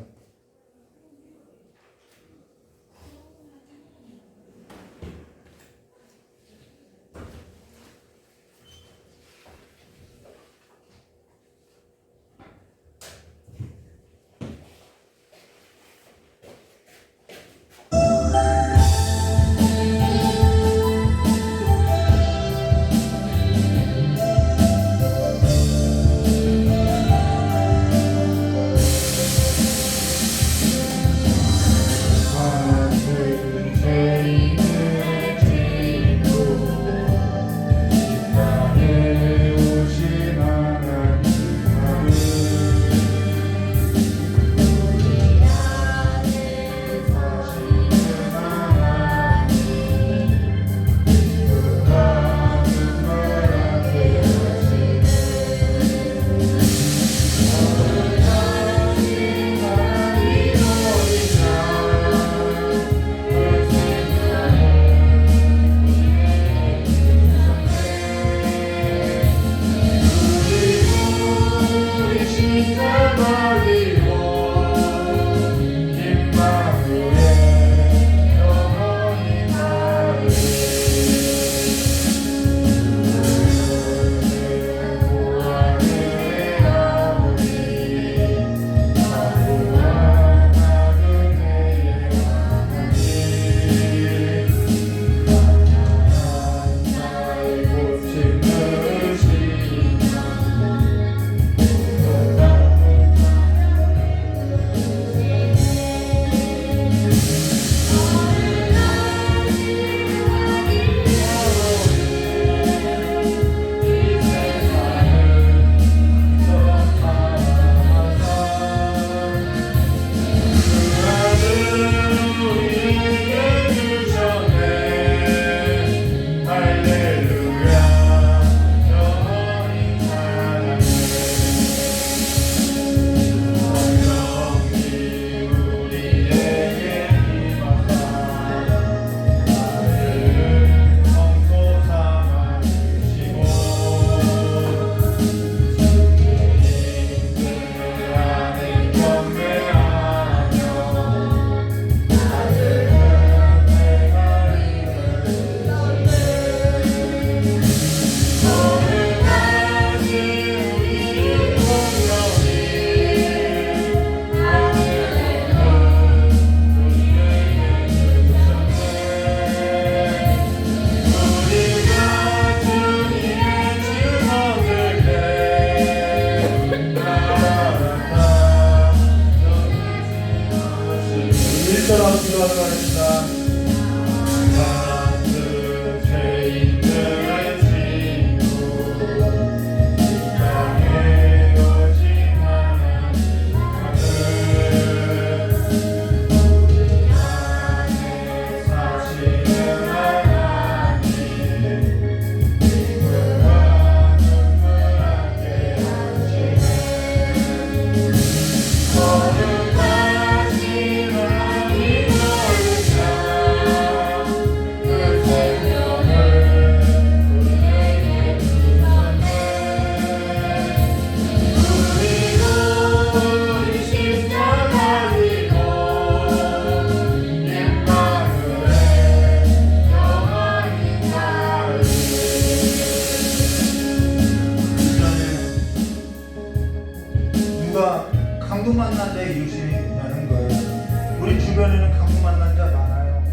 누가 강도 만난 데 이웃이 있냐는 거예요. 우리 주변에는 강도 만난 자 많아요.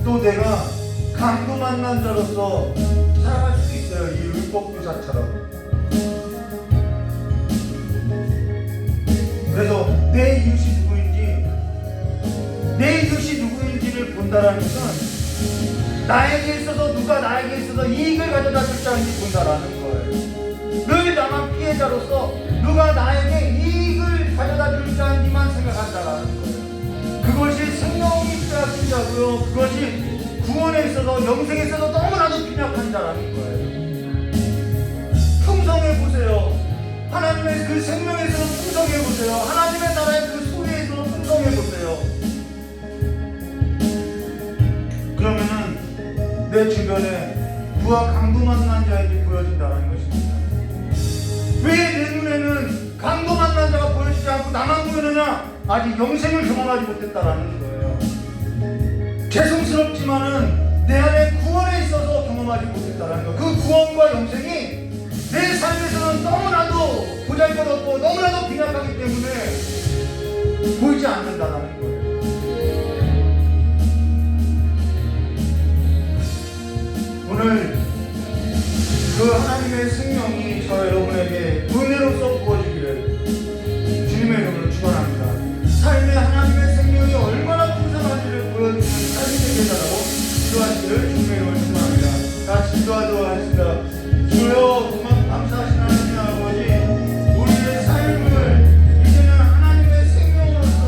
또 내가 강도 만난 자로서 살아갈 수 있어요. 이 율법교사처럼. 그래서 내 이웃이 누구인지를 본다라는 것은 나에게 있어서 누가 나에게 있어서 이익을 가져다 줄 자인지 본다라는 거예요. 늘 나만 피해자로서 누가 나에게 이익을 가져다 줄 자인지만 생각한다라는 거예요. 그것이 생명이 빼앗긴 자고요. 그것이 구원에 있어서 영생에 있어서 너무나도 빈약한 자라는 거예요. 풍성해 보세요. 하나님의 그 생명에 있어서 풍성해 보세요. 하나님의 나라의 그 소리에 있어서 풍성해 보세요. 그러면은 내 주변에 누가 강도 만난 자인지 보여진다는 것입니다. 왜 내 눈에는 강도 만난 자가 보여지지 않고 나만 보이느냐? 아직 영생을 경험하지 못했다라는 거예요. 죄송스럽지만은 내 안에 구원에 있어서 경험하지 못했다라는 거. 그 구원과 영생이 내 삶에서는 너무나도 보잘것없고 너무나도 빈약하기 때문에 보이지 않는다라는 거예요. 오늘 그 하나님의 생명이 저 여러분에게 은혜로서 부어지기를 주님의 이름으로 축원합니다. 삶에 하나님의 생명이 얼마나 풍성한지를 보여주는 삶이 되게 해달라고 기도하시기를 주님의 이름으로 축원합니다. 같이 기도하도록 하겠습니다. 주여, 고맙 감사하신 하나님 아버지, 우리의 삶을 이제는 하나님의 생명으로서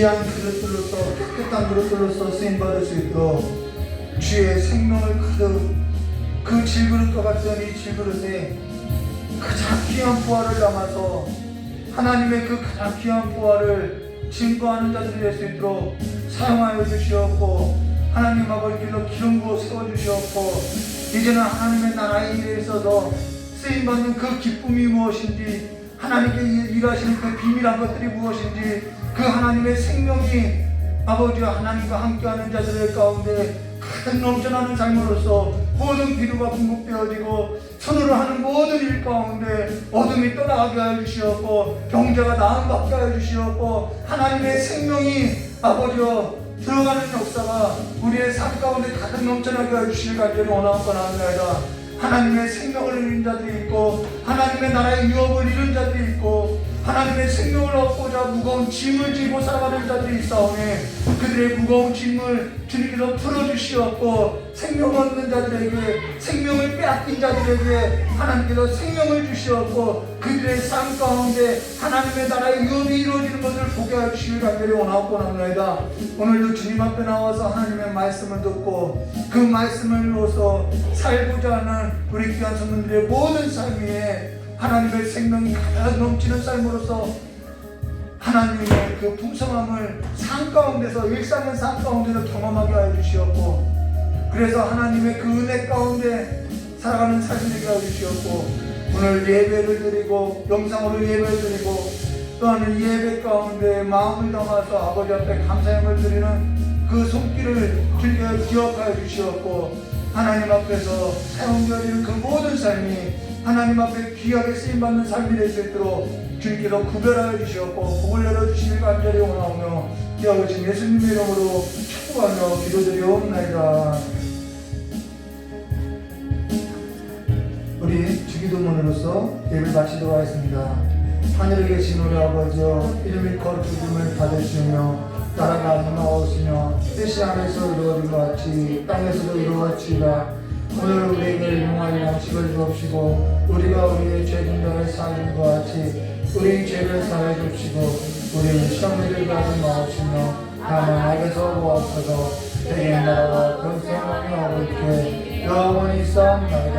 귀한 그릇들로서 깨끗한 그릇들로서 쓰임받을 수 있도록 주의 생명을 가득 그 질그릇과 같은 이 질그릇에 가장 귀한 부활을 담아서 하나님의 그 가장 귀한 부활을 증거하는 자들이 될 수 있도록 사용하여 주시옵고, 하나님 아버지께서 기름 부어 세워주시옵고, 이제는 하나님의 나라의 일에 있어서 쓰임받는 그 기쁨이 무엇인지, 하나님께 일하시는 그 비밀한 것들이 무엇인지, 그 하나님의 생명이 아버지와 하나님과 함께하는 자들의 가운데 가득 넘쳐나는 삶으로서 모든 필요가 공급되어지고 손으로 하는 모든 일 가운데 어둠이 떠나가게 하여 주시옵고, 경제가 나음받게 하여 주시옵고, 하나님의 생명이 아버지와 들어가는 역사가 우리의 삶 가운데 가득 넘쳐나게 하여 주시길 간절히 원하옵고 나옵니다. 하나님의 생명을 잃은 자들이 있고, 하나님의 나라의 유업을 잃은 자들이 있고, 하나님의 생명을 얻고자 무거운 짐을 지고 살아가는 자들이 있사오니 그들의 무거운 짐을 주님께서 풀어주시옵고, 생명 얻는 자들에게, 생명을 빼앗긴 자들에게 하나님께서 생명을 주시옵고, 그들의 삶 가운데 하나님의 나라의 유업이 이루어지는 것을 보게 하여 주시길 간절히 원하옵고 합니다. 오늘도 주님 앞에 나와서 하나님의 말씀을 듣고 그 말씀을로서 살고자 하는 우리 귀한 성도들의 모든 삶 위에 하나님의 생명이 가득 넘치는 삶으로서 하나님의 그 풍성함을 삶 가운데서, 일상의 삶 가운데서 경험하게 하여 주시옵고, 그래서 하나님의 그 은혜 가운데 살아가는 삶이 되게 하여 주시옵고, 오늘 예배를 드리고 영상으로 예배를 드리고 또한 예배 가운데 마음을 담아서 아버지 앞에 감사함을 드리는 그 손길을 주님께 기억하여 주시었고 하나님 앞에서 사용되어지는 그 모든 삶이 하나님 앞에 귀하게 쓰임받는 삶이 될 수 있도록 주님께서 구별하여 주시었고 복을 내려주시길 간절히 원하오며 기억하신 예수님의 이름으로 축복하며 기도드리옵나이다. 우리 주기도문으로서 예배를 마치도록 하겠습니다. 하늘에 계신 우리 아버지여 이름이 거룩함을 받으시며 나라가 임하옵시며 뜻이 하늘에서 이루어진 것 같이 땅에서도 이루어지리라. 오늘 우리에게 용할 양식을 주옵시고 우리가 우리의 죄진들을 사하는 것 같이 우리 죄를 사하여 주옵시고 우리는 시험에 들게 하지 마옵시며 다만 악에서 구하옵소서. 대개 나라와 권세와 영광이 아버지께 영원히 있사옵나이다.